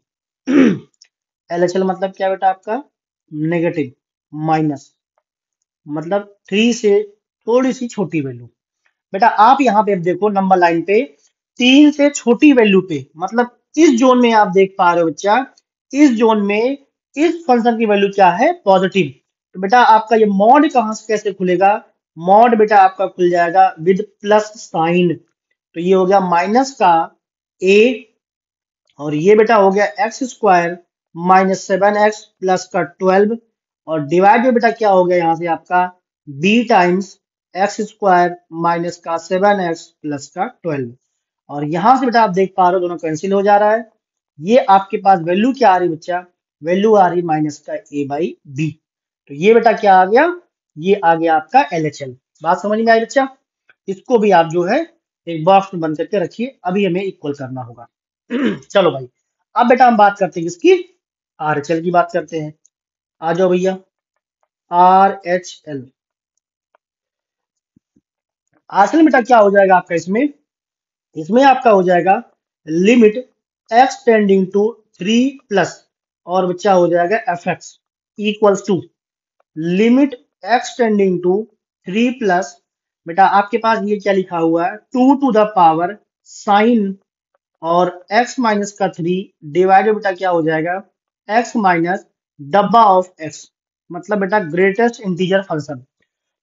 एलएचएल मतलब क्या बेटा आपका नेगेटिव, माइनस, मतलब 3 से थोड़ी सी छोटी वैल्यू। बेटा आप यहाँ पे अब देखो नंबर लाइन पे 3 से छोटी वैल्यू पे, मतलब इस जोन में आप देख पा रहे हो बच्चा, इस जोन में इस फंक्शन की वैल्यू क्या है, पॉजिटिव। तो बेटा आपका ये मॉड कहां से कैसे खुलेगा, मॉड बेटा आपका खुल जाएगा विद प्लस साइन। तो ये हो गया माइनस का a, और ये बेटा हो गया x square minus 7x plus का 12, और डिवाइड में बेटा क्या हो गया यहाँ से आपका b times x square minus का 7x प्लस का 12, और यहां से बेटा आप देख पा रहे हो दोनों कैंसिल हो जा रहा है। ये आपके पास वैल्यू क्या आ रही बच्चा, वैल्यू आ रही माइनस का a बाई बी। तो ये बेटा क्या आ गया, ये आ गया आपका एलएचएल। बात समझ में आई बच्चा। इसको भी आप जो है एक बॉक्स में बंद करके रखिए, अभी हमें इक्वल करना होगा चलो भाई, अब बेटा हम बात करते हैं किसकी, आरएचएल की बात करते हैं। आ जाओ भैया, आर एच एल। आरएचएल बेटा क्या हो जाएगा आपका इसमें, इसमें आपका हो जाएगा limit x tending to 3 plus, और बच्चा हो जाएगा f x equals to limit x tending to 3 plus, बेटा आपके पास ये क्या लिखा हुआ है 2 टू द पावर साइन, और x माइनस का 3 डिवाइडेड बेटा क्या हो जाएगा x माइनस डब्बा ऑफ x, मतलब बेटा ग्रेटेस्ट इंटीजर फंक्शन।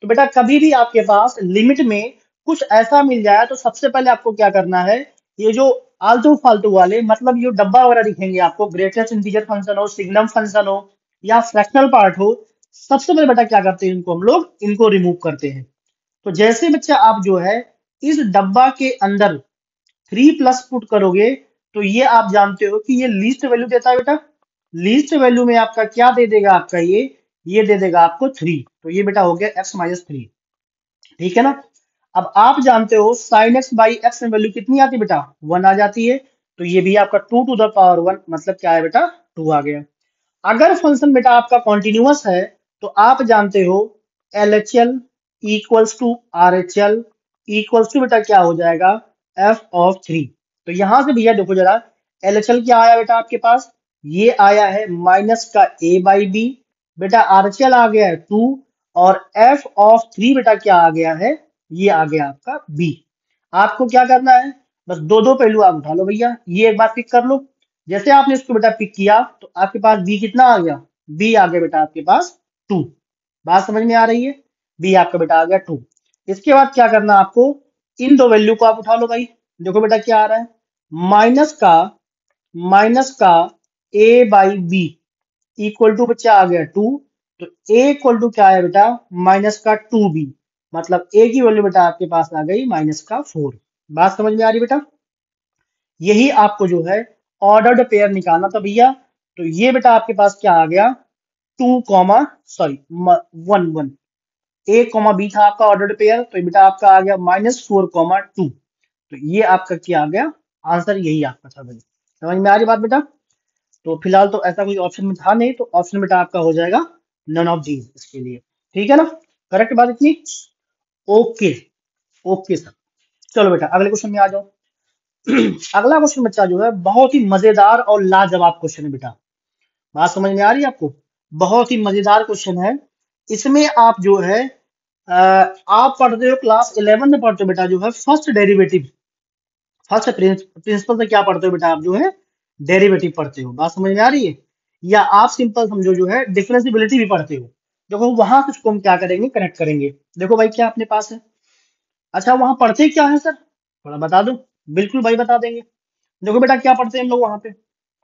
तो बेटा कभी भी आपके पास लिमिट में कुछ ऐसा मिल जाए तो सबसे पहले आपको क्या करना है, ये जो आलतू फालतू वाले, मतलब ये डब्बा वगैरह दिखेंगे आपको, ग्रेटेस्ट इंटीजर फंक्शन हो, सिग्नम फंक्शन हो, या फ्रैक्शनल पार्ट हो, सबसे पहले बेटा क्या करते हैं, इनको हम लोग इनको रिमूव करते हैं। तो जैसे बच्चा आप जो है इस डब्बा के अंदर 3 प्लस पुट करोगे, तो ये आप जानते हो कि ये लीस्ट वैल्यू देता है बेटा, लीस्ट वैल्यू में आपका क्या दे देगा आपका ये दे देगा आपको 3। तो ये बेटा हो गया x माइनस 3। ठीक है ना। अब आप जानते हो साइन एक्स बाई एक्स में वैल्यू कितनी आती है बेटा, 1 आ जाती है। तो ये भी आपका 2 टू द पावर 1, मतलब क्या है बेटा 2 आ गया। अगर फंक्शन बेटा आपका कॉन्टिन्यूअस है, तो आप जानते हो L H L equals to R H L equals to बेटा क्या हो जाएगा एफ ऑफ 3। तो यहां से भैया देखो जरा, एल एच एल क्या आया बेटा आपके पास, ये आया है माइनस का a बाई बी, बेटा आर एच एल आ गया है 2, और एफ ऑफ 3 बेटा क्या आ गया है, ये आ गया आपका b। आपको क्या करना है, बस दो दो पहलू आप उठा लो भैया, ये एक बार पिक कर लो। जैसे आपने इसको बेटा पिक किया तो आपके पास b कितना आ गया बी आ गया बेटा आपके पास 2। बात समझ में आ रही है? बी आपका बेटा आ गया 2। इसके बाद क्या करना आपको, इन दो वैल्यू को आप उठा लो भाई। देखो बेटा क्या आ रहा है, माइनस का ए बाई बी इक्वल टू बच्चा आ गया 2। तो ए इक्वल टू क्या है बेटा, माइनस का 2b, मतलब ए की वैल्यू बेटा आपके पास आ गई माइनस का 4। बात समझ में आ रही बेटा? यही आपको जो है ऑर्डर्ड पेयर निकालना था भैया। तो ये बेटा आपके पास क्या आ गया, 2 कॉमा सॉरी 1 1, ए कॉमा बी था आपका ऑर्डर्ड पेयर, तो ये बेटा आपका आ गया -4 कॉमा 2। तो ये आपका क्या आ गया, आंसर यही आपका था भाई। समझ में आ रही बात बेटा? तो फिलहाल तो ऐसा कोई ऑप्शन में था नहीं, तो ऑप्शन बेटा आपका हो जाएगा नन ऑफ दीज इसके लिए। ठीक है ना, करेक्ट बात इतनी? Okay, okay sir. चलो बेटा अगले क्वेश्चन में आ जाओ। अगला क्वेश्चन बच्चा जो है बहुत ही मजेदार और लाजवाब क्वेश्चन है बेटा। बात समझ में आ रही है आपको? बहुत ही मजेदार क्वेश्चन है। इसमें आप जो है आप पढ़ते हो क्लास 11 में पढ़ते हो बेटा जो है फर्स्ट डेरिवेटिव, फर्स्ट प्रिंसिपल से क्या पढ़ते हो बेटा आप जो है डेरिवेटिव पढ़ते हो। बात समझ में आ रही है? या आप सिंपल समझो जो है डिफरेंशिएबिलिटी भी पढ़ते हो। देखो वहां से उसको हम क्या करेंगे, कनेक्ट करेंगे। देखो भाई क्या अपने पास है, अच्छा वहां पढ़ते क्या है सर, थोड़ा बता दो। बिल्कुल भाई बता देंगे। देखो बेटा क्या पढ़ते हैं हम लोग वहां पे,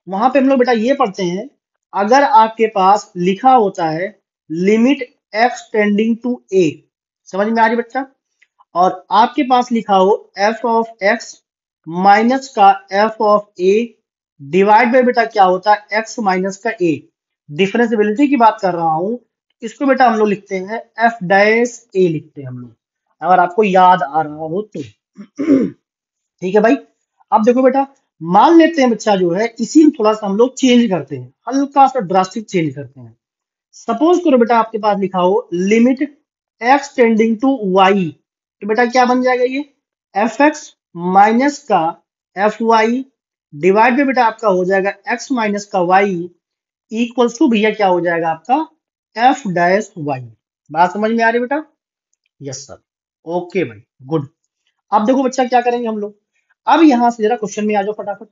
वहां पे हम लोग बेटा ये पढ़ते हैं, अगर आपके पास लिखा होता है लिमिट एक्स टेंडिंग टू ए, समझ में आ रही बच्चा, और आपके पास लिखा हो एफ ऑफ एक्स माइनस का f of A divide by बेटा क्या होता है एक्स माइनस का ए, डिफरेंशिएबिलिटी की बात कर रहा हूं। इसको बेटा हम लोग लिखते हैं एफ डैश ए लिखते हैं हम लोग, अगर आपको याद आ रहा हो तो। ठीक है भाई। अब देखो बेटा, मान लेते हैं बच्चा जो है इसी में थोड़ा सा हम लोग चेंज करते हैं, हल्का सा ड्रास्टिक चेंज करते हैं। सपोज करो बेटा आपके पास लिखा हो limit x tending to y, तो बेटा क्या बन जाएगा ये एफ एक्स माइनस का एफ वाई डिवाइड में बेटा आपका हो जाएगा एक्स माइनस का वाई इक्वल्स टू भैया क्या हो जाएगा आपका एफ डैश वाई। बात समझ में आ रही है बेटा? यस सर, ओके भाई, गुड। अब देखो बच्चा क्या करेंगे हम लोग, अब यहां से जरा क्वेश्चन में आ जाओ फटाफट।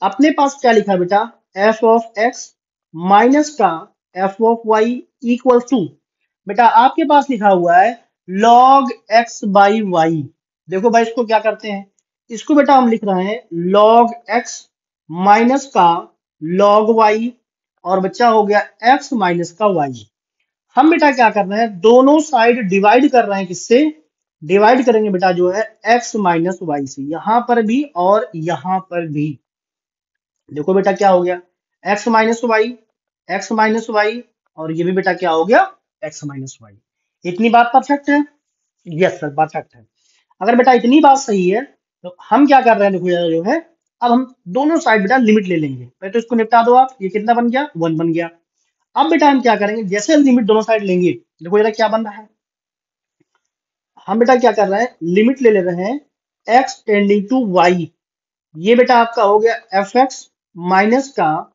अपने पास क्या लिखा है बेटा, एफ ऑफ एक्स माइनस का f of y equals to, बेटा आपके पास लिखा हुआ है लॉग एक्स बाई वाई। देखो भाई इसको क्या करते हैं, इसको बेटा हम लिख रहे हैं लॉग एक्स माइनस का लॉग वाई, और बच्चा हो गया एक्स माइनस का वाई। हम बेटा क्या कर रहे हैं, दोनों साइड डिवाइड कर रहे हैं, किससे डिवाइड करेंगे बेटा जो है एक्स माइनस वाई से, यहां पर भी और यहां पर भी। देखो बेटा क्या हो गया x minus y, x minus y, और ये भी बेटा क्या हो गया एक्स माइनस वाई। इतनी बात परफेक्ट है? यस सर परफेक्ट है। अगर बेटा इतनी बात सही है तो हम क्या कर रहे हैं, देखो यार जो है अब हम दोनों साइड बेटा लिमिट ले लेंगे। पहले तो इसको निपटा दो आप, ये कितना बन गया 1 बन गया। अब बेटा हम क्या करेंगे, जैसे लिमिट दोनों साइड लेंगे, देखो जरा क्या बन रहा है, हम बेटा क्या कर रहे हैं लिमिट ले ले रहे हैं एक्स टेंडिंग टू वाई, ये बेटा आपका हो गया एफ एक्स माइनस का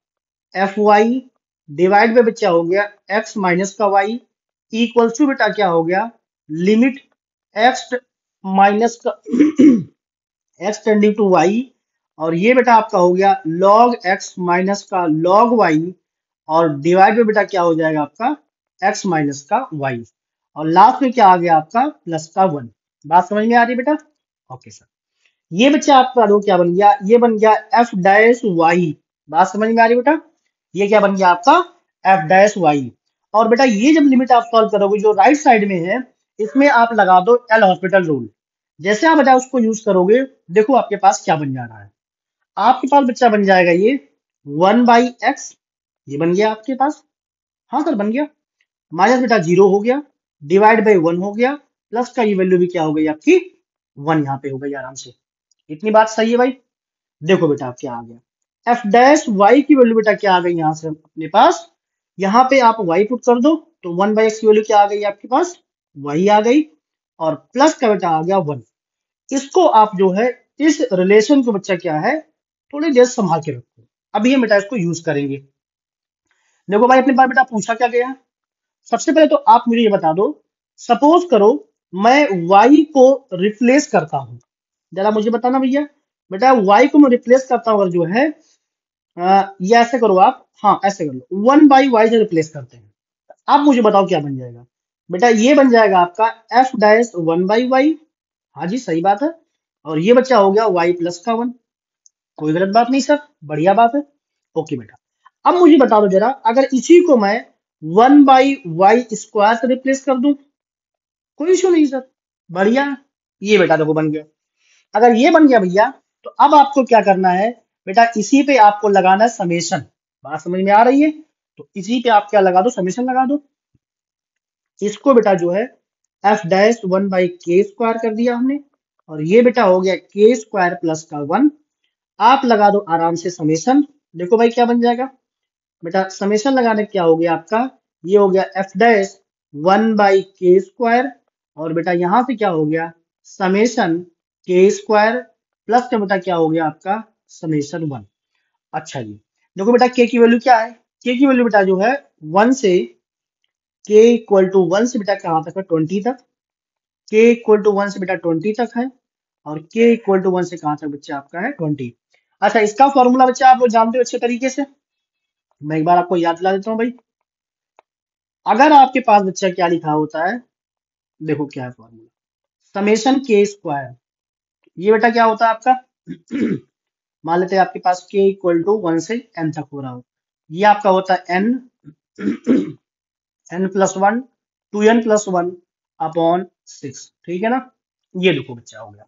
एफ वाई डिवाइड में बच्चा हो गया एक्स माइनस का वाई इक्वल्स टू बेटा क्या हो गया लिमिट एक्स माइनस का एक्स टेंडिंग टू वाई, और ये बेटा आपका हो गया लॉग एक्स माइनस का लॉग वाई, और डिवाइड में बेटा क्या हो जाएगा आपका एक्स माइनस का वाई, और लास्ट में क्या आ गया आपका प्लस का 1। बात समझ में आ रही है बेटा? Okay sir. ये बच्चा आपका दो क्या बन गया, ये बन गया एफ डैश वाई। बात समझ में आ रही है बेटा? ये क्या बन गया आपका एफ डैश वाई। और बेटा ये जब लिमिट आप सॉल्व करोगे जो राइट साइड में है, इसमें आप लगा दो एल हॉस्पिटल रूल। जैसे आप बेटा उसको यूज करोगे, देखो आपके पास क्या बन जा रहा है, आपके पास बच्चा बन जाएगा ये 1/x, ये बन गया आपके पास, हाँ सर बन गया, माइनस बेटा 0 हो गया, डिवाइड बाई 1 हो गया, प्लस का ये वैल्यू भी क्या हो गई आपकी 1 यहाँ पे हो गई आराम से। इतनी बात सही है भाई? देखो बेटा क्या आ गया एफ डैश वाई की वैल्यू बेटा क्या आ गई यहाँ से अपने पास, यहाँ पे आप वाई पुट कर दो तो 1/x की वैल्यू क्या आ गई आपके पास वही आ गई, और प्लस का बेटा आ गया 1। इसको आप जो है इस रिलेशन को बच्चा क्या है थोड़ी देर संभाल के रखो, अभी हम बेटा इसको यूज करेंगे। देखो भाई अपने पास बेटा पूछा क्या गया है, सबसे पहले तो आप मुझे ये बता दो, सपोज करो मैं y को रिप्लेस करता हूं, जरा मुझे बताना भैया, बेटा y को मैं रिप्लेस करता हूं अगर जो है ये ऐसे करो आप, हाँ ऐसे कर लो, 1/y से रिप्लेस करते हैं। आप मुझे बताओ क्या बन जाएगा। बेटा ये बन जाएगा आपका एफ डैश 1/y। हाँ जी सही बात है। और ये बच्चा हो गया y प्लस का 1। कोई गलत बात नहीं सर, बढ़िया बात है। ओके बेटा, अब मुझे बता दो जरा, अगर इसी को मैं 1/y² से रिप्लेस कर दूं, कोई इशू नहीं सर, बढ़िया है। ये बेटा देखो बन गया। अगर ये बन गया भैया, तो अब आपको क्या करना है बेटा, इसी पे आपको लगाना है समेशन। बात समझ में आ रही है? तो इसी पे आप क्या लगा दो, समेशन लगा दो। इसको बेटा जो है एफ डैश 1/k² कर दिया हमने, और ये बेटा हो गया k² प्लस का 1। आप लगा दो आराम से समेशन। देखो भाई क्या बन जाएगा बेटा, समेशन लगाने क्या हो गया आपका, ये हो गया एफ डैश 1/k²। और बेटा यहां से क्या हो गया, समेशन k² प्लस का बेटा क्या हो गया आपका, समेशन 1। अच्छा जी, देखो बेटा के की वैल्यू क्या है, के की वैल्यू बेटा जो है 1 से, के इक्वल टू 1 से बेटा कहाँ तक है, 20 तक। के इक्वल टू 1 से बेटा 20 तक है, और के इक्वल टू 1 से कहाँ तक बच्चा आपका है, 20। अच्छा, इसका फॉर्मूला बच्चा आप लोग जानते हो अच्छे तरीके से, मैं एक बार आपको याद दिला देता हूँ भाई। अगर आपके पास बच्चा क्या लिखा होता है, देखो क्या है फॉर्मूला, समेशन k²। ये बेटा क्या होता है आपका मान लेते हैं आपके पास k इक्वल टू 1 से n तक हो रहा हो, ये आपका होता है n, n+1, 2n+1 अपॉन 6। ठीक है ना, ये देखो बच्चा हो गया।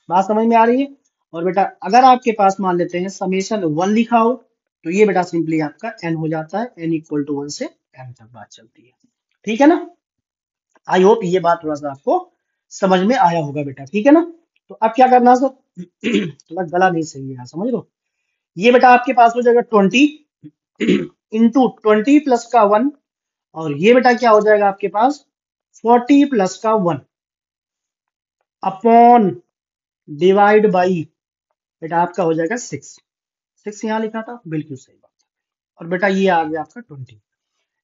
बात समझ में आ रही है? और बेटा अगर आपके पास मान लेते हैं समेशन 1 लिखा हो, तो ये बेटा सिंपली आपका n हो जाता है, n इक्वल टू 1 से n तक बात चलती है। ठीक है ना, आई होप ये बात थोड़ा सा आपको समझ में आया होगा बेटा। ठीक है ना, तो अब क्या करना है सर थोड़ा गला नहीं सही है, समझ लो। ये बेटा आपके पास हो जाएगा 20 इंटू 20 प्लस का 1, और ये बेटा क्या हो जाएगा आपके पास 40 प्लस का 1 अपॉन डिवाइड बाई, बेटा आपका हो जाएगा 6। 6 यहाँ लिखा था, बिल्कुल सही बात। और बेटा ये आ गया आपका 20।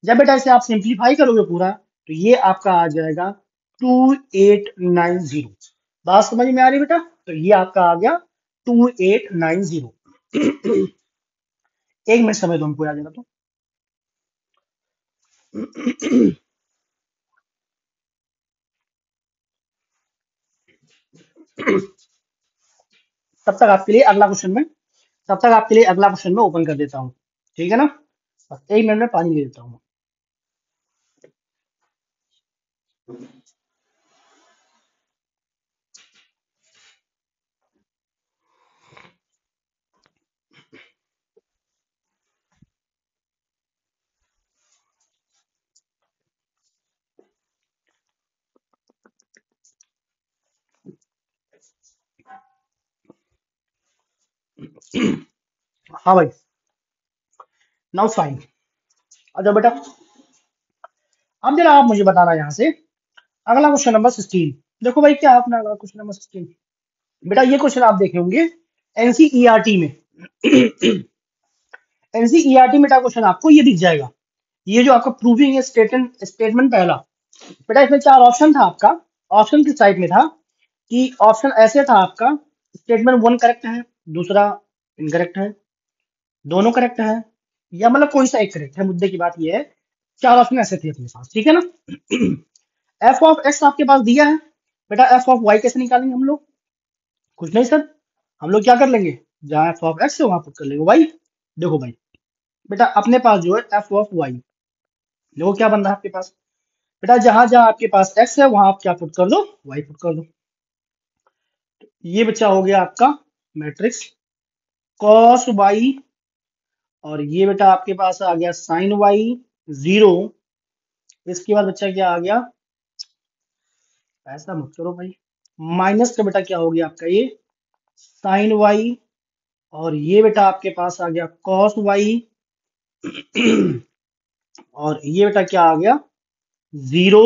जब बेटा इसे आप सिंप्लीफाई करोगे पूरा, तो ये आपका आ जाएगा 2890। बात समझ में आ रही है बेटा? तो ये आपका आ गया 2890। एक मिनट समय दो, हमको याद देना तो। तब तक आपके लिए अगला क्वेश्चन में, तब तक आपके लिए अगला क्वेश्चन में ओपन कर देता हूँ। ठीक है ना, बस एक मिनट में पानी ले लेता हूँ। हाँ भाई, नाउ फाइन। अच्छा बेटा, अब जरा आप मुझे बताना यहाँ से अगला क्वेश्चन नंबर 16। देखो भाई क्या है अपना अगला क्वेश्चन नंबर 16। बेटा ये क्वेश्चन आप देखे होंगे एनसीईआरटी में। एनसीईआरटी में क्वेश्चन आपको ये दिख जाएगा, ये जो आपका प्रूविंग स्टेटमेंट स्टेटमेंट पहला। बेटा इसमें चार ऑप्शन था आपका, ऑप्शन किस टाइप में था कि ऑप्शन ऐसे था आपका, स्टेटमेंट 1 करेक्ट है, दूसरा इनकरेक्ट है, दोनों करेक्ट है, या मतलब कोई सा एक करेक्ट है। मुद्दे की बात ये है, चार ऑप्शन ऐसे थे अपने पास। ठीक है ना, एफ ऑफ एक्स आपके पास दिया है, बेटा एफ ऑफ वाई कैसे निकालेंगे हम लोग, कुछ नहीं सर, हम लोग क्या कर लेंगे, जहां एफ ऑफ एक्स है वहां पुट कर लेंगे वाई। देखो भाई बेटा अपने पास जो है एफ ऑफ वाई, देखो क्या बन रहा है आपके पास, बेटा जहां जहां आपके पास एक्स है वहां आप क्या पुट कर दो, वाई पुट कर दो। ये बच्चा हो गया आपका मैट्रिक्स कॉस वाई, और ये बेटा आपके पास आ गया साइन वाई 0। इसके बाद बच्चा क्या आ गया, ऐसा मत करो भाई, माइनस का बेटा क्या हो गया आपका ये साइन वाई, और ये बेटा आपके पास आ गया कॉस वाई, और ये बेटा क्या आ गया 0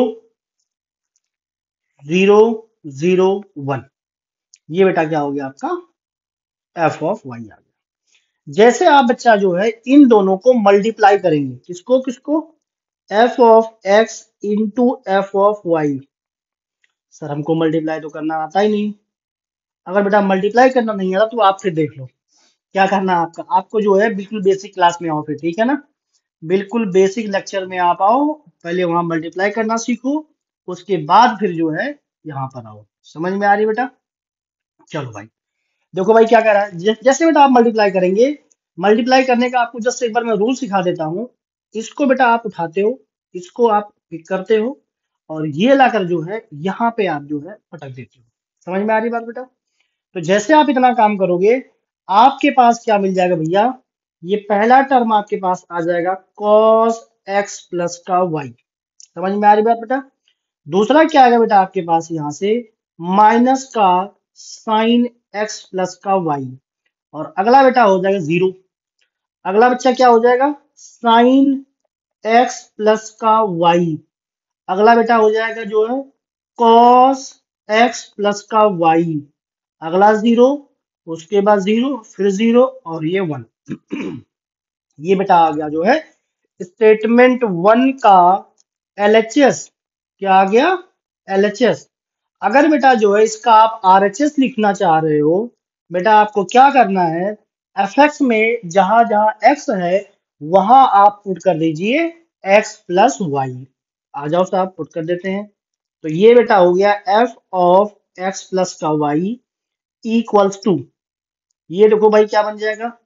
0 0 1। ये बेटा क्या हो गया आपका एफ ऑफ वाई आ गया। जैसे आप बच्चा जो है इन दोनों को मल्टीप्लाई करेंगे, किसको किसको, f of x into f of y. Sir हमको मल्टीप्लाई तो करना आता ही नहीं। अगर बेटा मल्टीप्लाई करना नहीं आता तो आप फिर देख लो, क्या करना है आपका, आपको जो है बिल्कुल बेसिक क्लास में आओ फिर, ठीक है ना। बिल्कुल बेसिक लेक्चर में आप आओ, पहले वहां मल्टीप्लाई करना सीखो, उसके बाद फिर जो है यहाँ पर आओ। समझ में आ रही है बेटा? चलो भाई, देखो भाई क्या कह रहा है, जैसे बेटा आप मल्टीप्लाई करेंगे, मल्टीप्लाई करने का आपको जस्ट एक बार मैं रूल सिखा देता हूँ। इसको बेटा आप उठाते हो, इसको आप पिक करते हो, और ये लाकर जो है यहाँ पे आप जो है पटक देते हो। समझ में आ रही बात बेटा? तो जैसे आप इतना काम करोगे, आपके पास क्या मिल जाएगा भैया, ये पहला टर्म आपके पास आ जाएगा cos x प्लस का y। समझ में आ रही बात बेटा? दूसरा क्या आएगा बेटा आपके पास यहाँ से, माइनस का साइन x प्लस का y। और अगला बेटा हो जाएगा जीरो। अगला बच्चा क्या हो जाएगा, साइन x प्लस का y। अगला बेटा हो जाएगा जो है cos x प्लस का y। अगला जीरो, उसके बाद जीरो, फिर जीरो, और ये वन। ये बेटा आ गया जो है स्टेटमेंट वन का एलएचएस। क्या आ गया, एलएचएस। अगर बेटा जो है इसका आप आरएचएस लिखना चाह रहे हो, बेटा आपको क्या करना है, एफएक्स में जहां जहां एक्स है वहां आप पुट कर दीजिए एक्स प्लस वाई। आ जाओ साहब, पुट कर देते हैं। तो ये बेटा हो गया एफ ऑफ एक्स प्लस का वाई इक्वल्स टू, ये देखो भाई क्या बन जाएगा,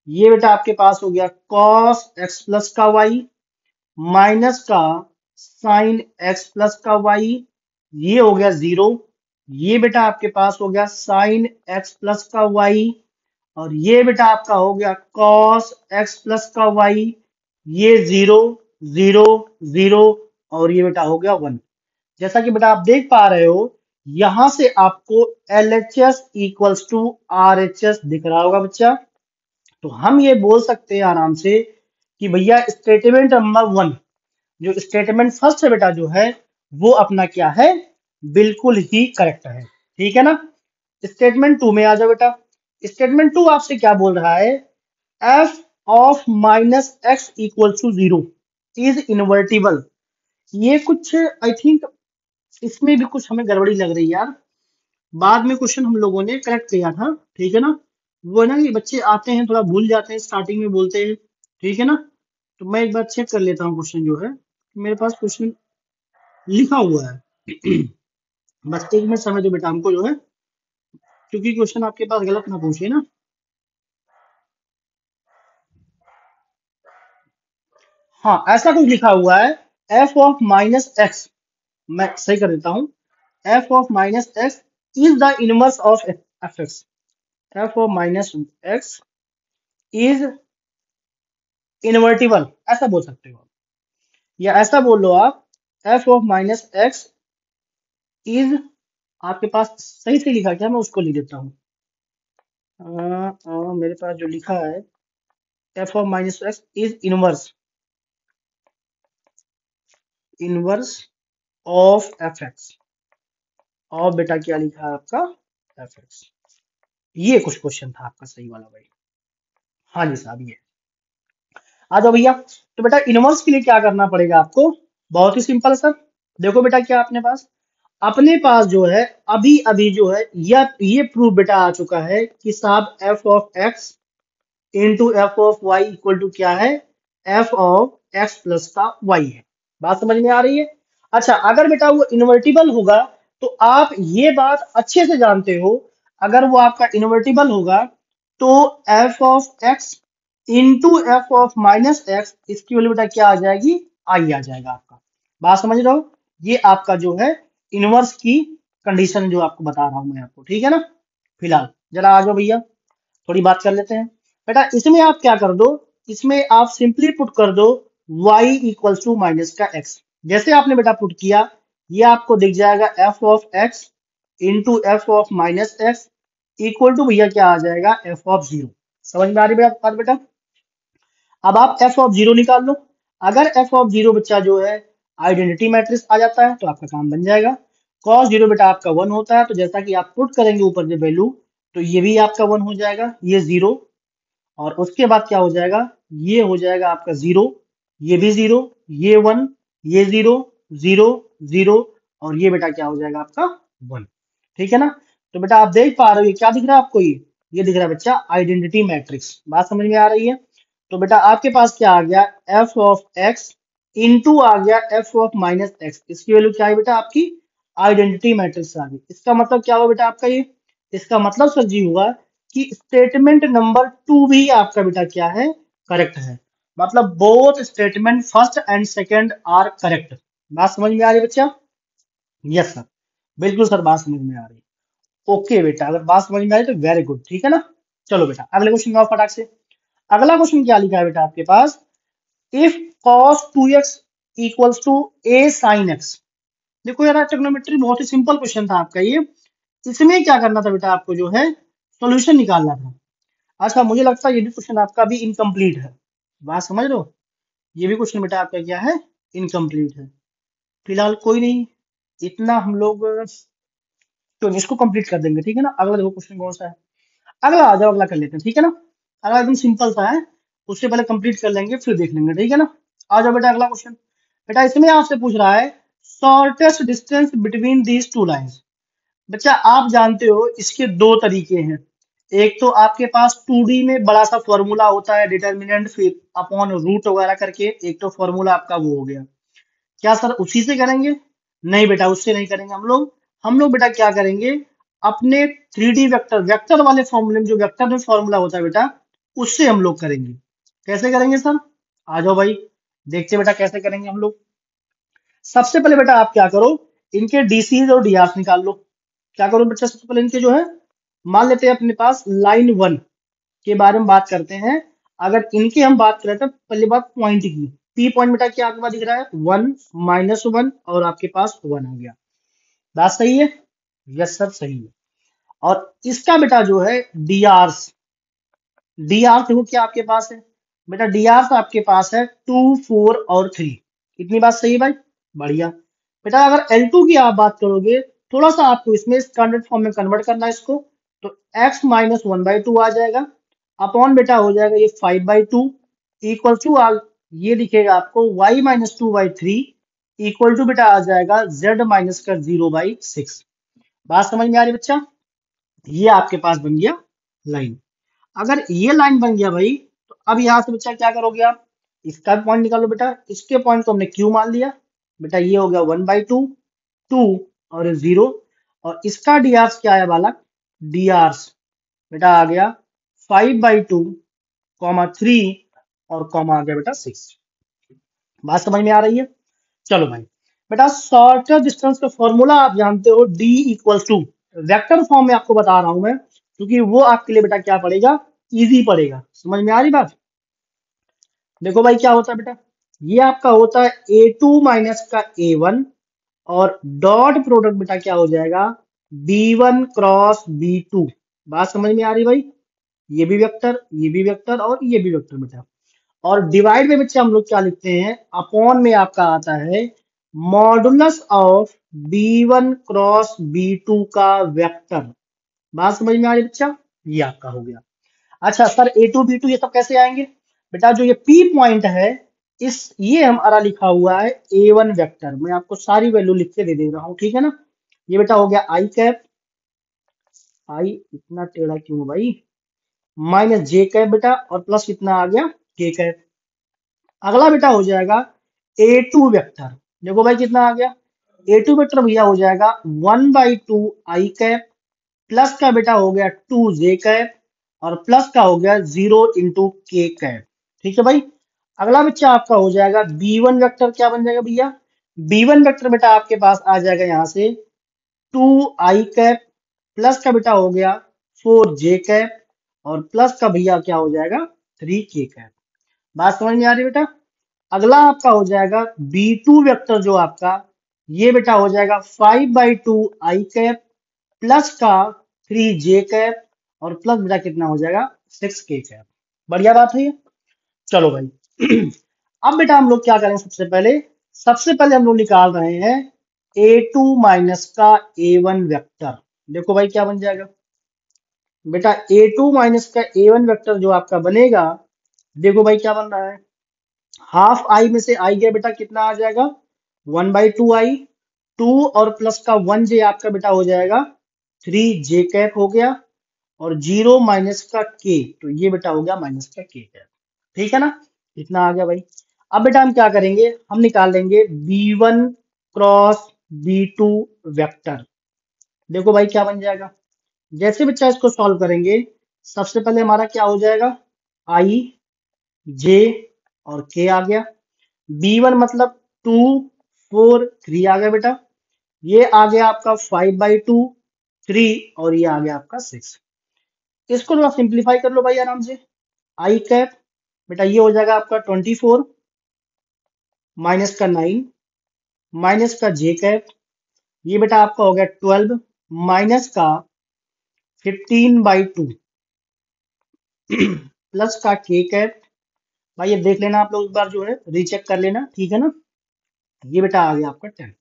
ये बेटा आपके पास हो गया cos x प्लस का y माइनस का साइन x प्लस का y। ये हो गया जीरो। ये बेटा आपके पास हो गया साइन x प्लस का y, और ये बेटा आपका हो गया cos x प्लस का y। ये जीरो, जीरो, जीरो, और ये बेटा हो गया वन। जैसा कि बेटा आप देख पा रहे हो, यहां से आपको LHS इक्वल्स टू RHS दिख रहा होगा बच्चा। तो हम ये बोल सकते हैं आराम से कि भैया स्टेटमेंट नंबर वन, जो स्टेटमेंट फर्स्ट है बेटा जो है, वो अपना क्या है, बिल्कुल ही करेक्ट है। ठीक है ना। स्टेटमेंट टू में आ जाओ बेटा। स्टेटमेंट टू आपसे क्या बोल रहा है, f of minus x equal to zero is invertible. ये कुछ आई थिंक इसमें भी कुछ हमें गड़बड़ी लग रही है यार। बाद में क्वेश्चन हम लोगों ने करेक्ट किया था, ठीक है ना। वो है ना कि बच्चे आते हैं थोड़ा भूल जाते हैं, स्टार्टिंग में बोलते हैं, ठीक है ना। तो मैं एक बार चेक कर लेता हूँ क्वेश्चन जो है, मेरे पास क्वेश्चन लिखा हुआ है। बस एक मिनट समय दो बेटा हमको जो है, क्योंकि क्वेश्चन आपके पास गलत ना पूछे ना। हाँ, ऐसा कुछ लिखा हुआ है, एफ ऑफ माइनस एक्स, मैं सही कर देता हूँ, F of minus x is the inverse of F x. F of minus x is invertible, ऐसा बोल सकते हो, या ऐसा बोल लो आप, F of minus x is, आपके पास सही से लिखा क्या, मैं उसको लिख देता हूँ। मेरे पास जो लिखा है, f of minus x is inverse, inverse of F x. और बेटा क्या लिखा है आपका, एफ एक्स। ये कुछ क्वेश्चन था आपका सही वाला भाई। हाँ जी साहब, ये आ जाओ भैया। तो बेटा इनवर्स के लिए क्या करना पड़ेगा आपको, बहुत ही सिंपल सर। देखो बेटा क्या अपने पास जो है अभी अभी जो है ये प्रूफ बेटा आ चुका है कि साहब f of x into f of y equal to क्या है, एफ ऑफ एक्स प्लस का वाई है। बात समझ में आ रही है? अच्छा, अगर बेटा वो इन्वर्टिबल होगा, तो आप ये बात अच्छे से जानते हो, अगर वो आपका इन्वर्टिबल होगा तो F of x into f of minus x, इसकी वैल्यू बेटा क्या आ जाएगी, आई आ जाएगा आपका। बात समझ रहे हो? ये आपका जो है इनवर्स की कंडीशन जो आपको बता रहा हूं मैं आपको, ठीक है ना। फिलहाल जरा आ जाओ भैया, थोड़ी बात कर लेते हैं। बेटा इसमें आप क्या कर दो, इसमें आप सिंपली पुट कर दो y इक्वल टू माइनस का x। जैसे आपने बेटा पुट किया, ये आपको दिख जाएगा f of x into f of minus x equal to भैया क्या आ जाएगा, f ऑफ जीरो। समझ में आ रही बात बेटा? अब आप f ऑफ जीरो निकाल लो। अगर f ऑफ जीरो बच्चा जो है आइडेंटिटी मैट्रिक्स आ जाता है तो आपका काम बन जाएगा। cos जीरो बेटा आपका वन होता है, तो जैसा कि आप पुट करेंगे ऊपर जो वैल्यू, तो ये भी आपका वन हो जाएगा, ये जीरो। और उसके बाद क्या हो जाएगा, ये हो जाएगा आपका जीरो, ये भी जीरो, ये वन, ये जीरो, जीरो, जीरो, और ये बेटा क्या हो जाएगा आपका वन। ठीक है ना। तो बेटा आप देख पा रहे हो ये क्या दिख रहा है आपको, ये ये दिख रहा है बच्चा आइडेंटिटी मैट्रिक्स। बात समझ में आ रही है? तो बेटा आपके पास क्या आ गया, एफ ऑफ एक्स इंटू आ गया एफ ऑफ माइनस एक्स। इसकी वैल्यू क्या है बेटा, आपकी आइडेंटिटी मैट्रिक्स आ गई। इसका मतलब क्या हुआ बेटा आपका ये, इसका मतलब सर जी हुआ कि स्टेटमेंट नंबर 2 भी आपका बेटा क्या है, करेक्ट है। मतलब both statement first and second are correct. बात समझ में आ रही है बच्चा? यस सर, बिल्कुल सर बात समझ में आ रही है। ओके बेटा, अगर बात समझ में आ रही है तो वेरी गुड, ठीक है ना। चलो बेटा अगले क्वेश्चन में आओ फटाक से। अगला क्वेश्चन क्या लिखा है बेटा आपके पास, if cos 2x equals to a sin x। देखो यार ट्रिग्नोमेट्री बहुत ही सिंपल क्वेश्चन था आपका ये। इसमें क्या करना था बेटा, आपको जो है सॉल्यूशन निकालना था। अच्छा मुझे लगता है ये भी क्वेश्चन आपका भी इनकम्प्लीट है। बात समझ रहे हो, ये भी क्वेश्चन बेटा आपका क्या है, इनकम्प्लीट है। फिलहाल कोई नहीं, इतना हम लोग तो इसको कंप्लीट कर देंगे, ठीक है ना। अगला देखो क्वेश्चन कौन सा है, अगला आ जाओ, अगला कर लेते हैं, ठीक है ना। अगला एकदम सिंपल सा है, उससे पहले कंप्लीट कर लेंगे फिर देख लेंगे, ठीक है ना। आ जाओ बेटा अगला क्वेश्चन। बेटा इसमें आपसे पूछ रहा है shortest distance between these two lines. बच्चा आप जानते हो इसके दो तरीके हैं। एक तो आपके पास 2D में बड़ा सा फॉर्मूला होता है डिटर्मिनेंट फिर अपॉन रूट वगैरह करके, एक तो फॉर्मूला आपका वो हो गया। क्या सर उसी से करेंगे? नहीं बेटा उससे नहीं करेंगे हम लोग बेटा क्या करेंगे, अपने 3D वेक्टर वेक्टर वाले फॉर्मूले में, जो वेक्टर में फॉर्मूला होता है बेटा, उससे हम लोग करेंगे। कैसे करेंगे सर, आ जाओ भाई देखते हैं बेटा कैसे करेंगे हम लोग। सबसे पहले बेटा आप क्या करो, इनके डीसीज और डीआर निकाल लो। क्या करो बच्चा, सबसे पहले इनके जो है, मान लेते हैं अपने पास लाइन 1 के बारे में बात करते हैं। अगर इनकी हम बात करें तो पहली बात पॉइंट की, पी पॉइंट बेटा क्या आपके पास दिख रहा है, 1 -1 और आपके पास 1 आ गया। बात सही है? यस सर सही है। और इसका बेटा जो है डीआर, डीआर देखो क्या आपके पास है बेटा, डीआर तो आपके पास है 2, 4 और 3। इतनी बात सही है भाई, बढ़िया। बेटा अगर L2 की आप बात करोगे, थोड़ा सा आपको इसमें स्टैंडर्ड फॉर्म में कन्वर्ट करना है इसको, तो x माइनस 1/2 आ जाएगा, अपॉन बेटा हो जाएगा ये 5/2 इक्वल टू ये दिखेगा आपको y माइनस 2/3 इक्वल टू बेटा आ जाएगा z माइनस का 0/6। बात समझ में आ रही बच्चा? ये आपके पास बन गया लाइन। अगर ये लाइन बन गया भाई, तो अब यहां से बच्चा क्या करोगे आप, इसका भी पॉइंट निकालो बेटा। इसके पॉइंट को हमने क्यू मान लिया बेटा, ये हो गया 1/2, 2 और 0। और इसका डीआर क्या है बालक, डीआर बेटा आ गया 5/2 कॉमा 3 और कॉमा आ गया बेटा 6। बात समझ में आ रही है? चलो भाई बेटा शॉर्टेस्ट डिस्टेंस का फॉर्मूला आप जानते हो, d equals to, vector form में आपको बता रहा हूं मैं, क्योंकि वो आपके लिए बेटा क्या पड़ेगा, इजी पड़ेगा। समझ में आ रही बात? देखो भाई क्या होता है बेटा, ये आपका होता है A2 माइनस का A1 और डॉट प्रोडक्ट बेटा क्या हो जाएगा, B1 क्रॉस B2। बात समझ में आ रही भाई? ये भी वेक्टर, ये भी वेक्टर और ये भी वेक्टर बेटा। और डिवाइड में बच्चे हम लोग क्या लिखते हैं, अपॉन में आपका आता है modulus of B1 cross B2 का वेक्टर। बात समझ में आ रही बच्चा? ये आपका हो गया। अच्छा सर A2 B2 ये सब कैसे आएंगे बेटा, जो ये P पॉइंट है, इस ये हमारा लिखा हुआ है A1 वेक्टर। मैं आपको सारी वैल्यू लिख के दे दे रहा हूँ, ठीक है ना। ये बेटा हो गया आई कैप, आई इतना टेढ़ा क्यों है भाई, माइनस जे कैप बेटा, और प्लस कितना आ गया के कैप। अगला बेटा हो जाएगा A2 वेक्टर। देखो भाई कितना आ गया, A2 वेक्टर भैया हो जाएगा 1/2 आई कैप, प्लस का बेटा हो गया 2 जे कैप, और प्लस का हो गया 0 इंटू के कैप। ठीक है भाई। अगला बच्चा आपका हो जाएगा B1 वेक्टर, क्या बन जाएगा भैया, B1 वेक्टर बेटा आपके पास आ जाएगा यहां से 2 आई कैप, प्लस का बेटा हो गया 4 जे कैप, और प्लस का भैया क्या हो जाएगा 3 के कैप। बात समझ में आ रही है बेटा? अगला आपका हो जाएगा B2 वेक्टर, जो आपका ये बेटा हो जाएगा 5/2 आई कैप, प्लस का 3 जे कैप, और प्लस बेटा कितना हो जाएगा 6 के कैप। बढ़िया बात है ये। चलो भाई अब बेटा हम लोग क्या करें, सबसे पहले हम लोग निकाल रहे हैं A2 माइनस का A1 वेक्टर। देखो भाई क्या बन जाएगा बेटा, A2 माइनस का A1 वेक्टर जो आपका बनेगा, देखो भाई क्या बन रहा है, हाफ आई में से आई गया बेटा कितना आ जाएगा 1/2 आई, 2 और प्लस का 1 जे आपका बेटा हो जाएगा 3 जे कैप हो गया, और 0 माइनस का के, तो ये बेटा हो गया माइनस का के कैप। ठीक है ना, इतना आ गया भाई। अब बेटा हम क्या करेंगे, हम निकाल लेंगे b1 क्रॉस b2 वेक्टर। देखो भाई क्या बन जाएगा, जैसे बच्चा इसको सॉल्व करेंगे, सबसे पहले हमारा क्या हो जाएगा, आई जे और के आ गया। b1 मतलब 2 4 3 आ गया बेटा। ये आ गया आपका 5/2 3, और ये आ गया आपका 6। इसको थोड़ा सिंप्लीफाई कर लो भाई आराम से। आई कैप बेटा ये हो जाएगा आपका 24 माइनस का 9 माइनस का जे कैप, ये बेटा आपका हो गया 12 माइनस का 15/2 प्लस का के कैप। भाई ये देख लेना आप लोग एक बार जो है, रीचेक कर लेना, ठीक है ना। ये बेटा आ गया आपका 10,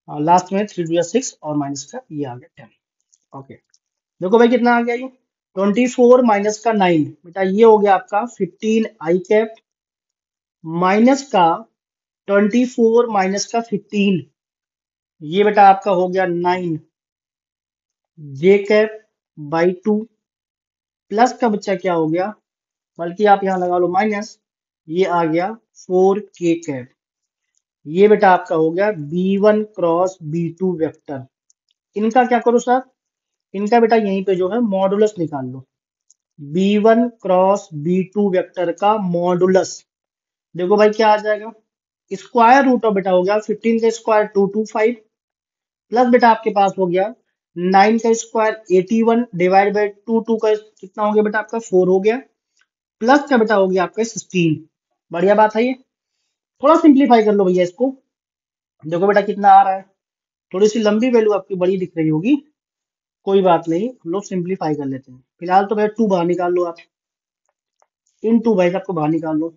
और लास्ट में 3 2 6 और माइनस का ये आ गया 10। ओके, देखो भाई कितना आ गया ये, 24 माइनस का 9 बेटा ये हो गया आपका 15 आई कैप, माइनस का 24 माइनस का 15, ये बेटा आपका हो गया 9 जे कैप बाई 2, प्लस का बच्चा क्या हो गया, बल्कि आप यहाँ लगा लो माइनस, ये आ गया 4 के कैप। ये बेटा आपका हो गया b1 क्रॉस b2 वेक्टर। इनका क्या करो सर, इनका बेटा यहीं पे जो है मॉडुलस निकाल लो। b1 क्रॉस b2 वेक्टर का मॉडुलस, देखो भाई क्या आ जाएगा, स्क्वायर रूट ऑफ बेटा हो गया 15 का स्क्वायर 225, प्लस बेटा आपके पास हो गया 9 का स्क्वायर 81 डिवाइड बाई 2 का कितना हो गया बेटा आपका 4 हो गया, प्लस का बेटा हो गया आपका 16। बढ़िया बात है ये, थोड़ा सिंप्लीफाई कर लो भैया इसको। देखो बेटा कितना आ रहा है, थोड़ी सी लंबी वैल्यू आपकी बड़ी दिख रही होगी, कोई बात नहीं, हम लोग सिंप्लीफाई कर लेते हैं। फिलहाल तो भैया 2 बाहर निकाल लो आप, इन 2 भाई आपको बाहर निकाल लो,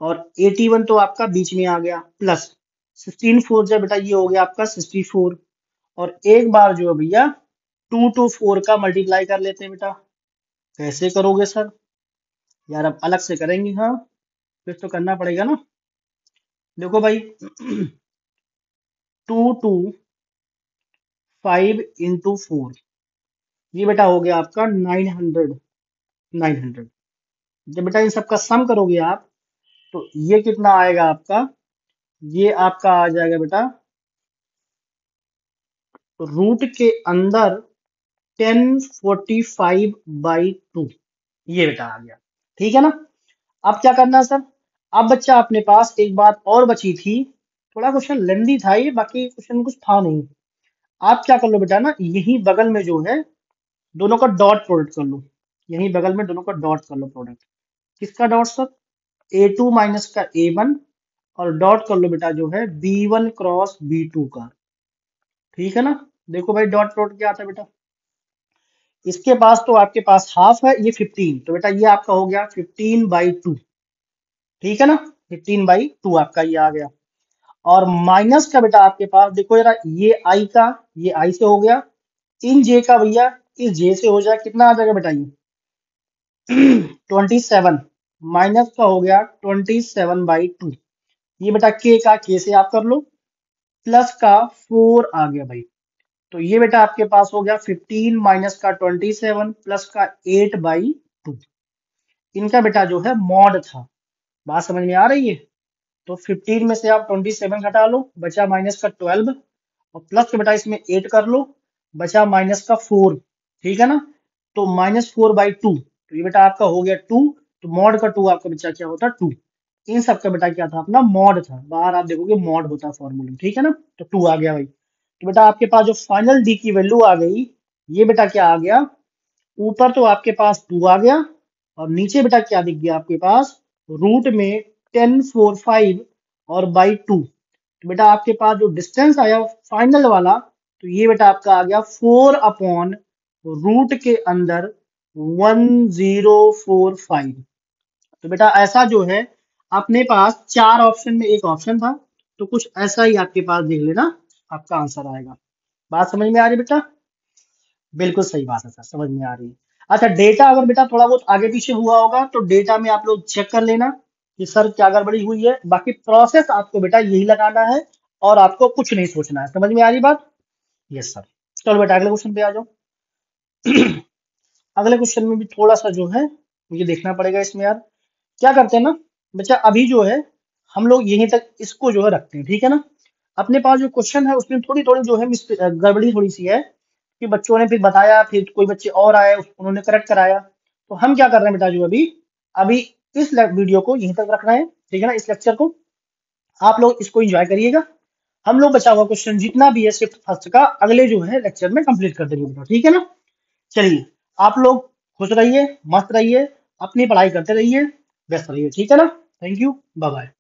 और 81 तो आपका बीच में आ गया, प्लस 16 4 जब बेटा ये हो गया आपका 64, और एक बार जो है भैया 2 to 4 का मल्टीप्लाई कर लेते हैं बेटा। कैसे करोगे सर, यार अब अलग से करेंगे, हाँ फिर तो करना पड़ेगा ना। देखो भाई 2 to 5 into 4, ये बेटा हो गया आपका 900। 900 जब बेटा इन सबका सम करोगे आप, तो ये कितना आएगा आपका, ये आपका आ जाएगा बेटा रूट के अंदर 1045/2, ये बेटा आ गया। ठीक है ना, अब क्या करना है सर, अब बच्चा अपने पास एक बात और बची थी, थोड़ा क्वेश्चन लेंदी था ये, बाकी क्वेश्चन कुछ था नहीं। आप क्या कर लो बेटा ना, यही बगल में जो है दोनों का डॉट प्रोडक्ट कर लो, यही बगल में दोनों का डॉट कर लो प्रोडक्ट। किसका डॉट सर, a2 माइनस का a1, और डॉट कर लो बेटा जो है b1 क्रॉस b2 का। ठीक है ना, देखो भाई डॉट प्रोडक्ट क्या आता है बेटा, इसके पास तो आपके पास हाफ है, ये 15, तो बेटा ये आपका हो गया 15/2। ठीक है ना, 15/2 आपका ये आ गया, और माइनस का बेटा आपके पास देखो जरा, ये आई का, ये आई से हो गया, इन जे का भैया इस जे से हो जाए, कितना आ जाएगा बेटा ये 27, माइनस का हो गया 27/2, ये बेटा के का के से आप कर लो, प्लस का 4 आ गया भाई, तो ये बेटा आपके पास हो गया 15 माइनस का 27 प्लस का 8/2। इनका बेटा जो है मॉड था, बात समझ में आ रही है। तो 15 में से आप 27 घटा लो, बचा माइनस का 12, और प्लस के बेटा इसमें 8 कर लो, बचा माइनस का 4। ठीक है ना, तो -4/2, तो ये बेटा आपका हो गया 2, तो मॉड का 2 आपका बच्चा क्या होता है 2। इन सब का बेटा क्या था अपना मॉड था, बाहर आप देखोगे मॉड होता है फॉर्मूले। ठीक है ना, तो 2 आ गया भाई, तो बेटा आपके पास जो फाइनल डी की वैल्यू आ गई, ये बेटा क्या आ गया, ऊपर तो आपके पास 2 आ गया, और नीचे बेटा क्या दिख गया आपके पास, रूट में 1045 और बाई 2, तो बेटा आपके पास जो डिस्टेंस आया फाइनल वाला, तो ये बेटा आपका आ गया 4 रूट के अंदर 1045। तो बेटा ऐसा जो है अपने पास 4 ऑप्शन में एक ऑप्शन था, तो कुछ ऐसा ही आपके पास देख लेना, आपका आंसर आएगा। बात समझ में आ रही बेटा, बिल्कुल सही बात है सर, समझ में आ रही है। अच्छा डेटा अगर बेटा थोड़ा बहुत आगे पीछे हुआ होगा, तो डेटा में आप लोग चेक कर लेना कि सर क्या गड़बड़ी हुई है, बाकी प्रोसेस आपको बेटा यही लगाना है, और आपको कुछ नहीं सोचना है। समझ में आ रही बात, यस सर। चलो बेटा अगले क्वेश्चन पे आ जाओ। अगले क्वेश्चन में भी थोड़ा सा जो है मुझे देखना पड़ेगा इसमें यार। क्या करते हैं ना बच्चा, अभी जो है हम लोग यहीं तक इसको जो है रखते हैं, ठीक है ना। अपने पास जो क्वेश्चन है उसमें थोड़ी थोड़ी जो है गड़बड़ी थोड़ी सी है कि बच्चों ने फिर बताया, फिर कोई बच्चे और आए उन्होंने करेक्ट कराया। तो हम क्या कर रहे हैं बेटा, जो अभी अभी इस वीडियो को यहीं तक रख रहे हैं, ठीक है ना, इस लेक्चर को। आप लोग इसको एंजॉय करिएगा। हम लोग बचा हुआ क्वेश्चन जितना भी है शिफ्ट फर्स्ट का अगले जो है लेक्चर में कंप्लीट कर देंगे बेटा, ठीक है ना। चलिए, आप लोग खुश रहिए, मस्त रहिए, अपनी पढ़ाई करते रहिए, व्यस्त रहिए, ठीक है ना। Thank you, bye bye.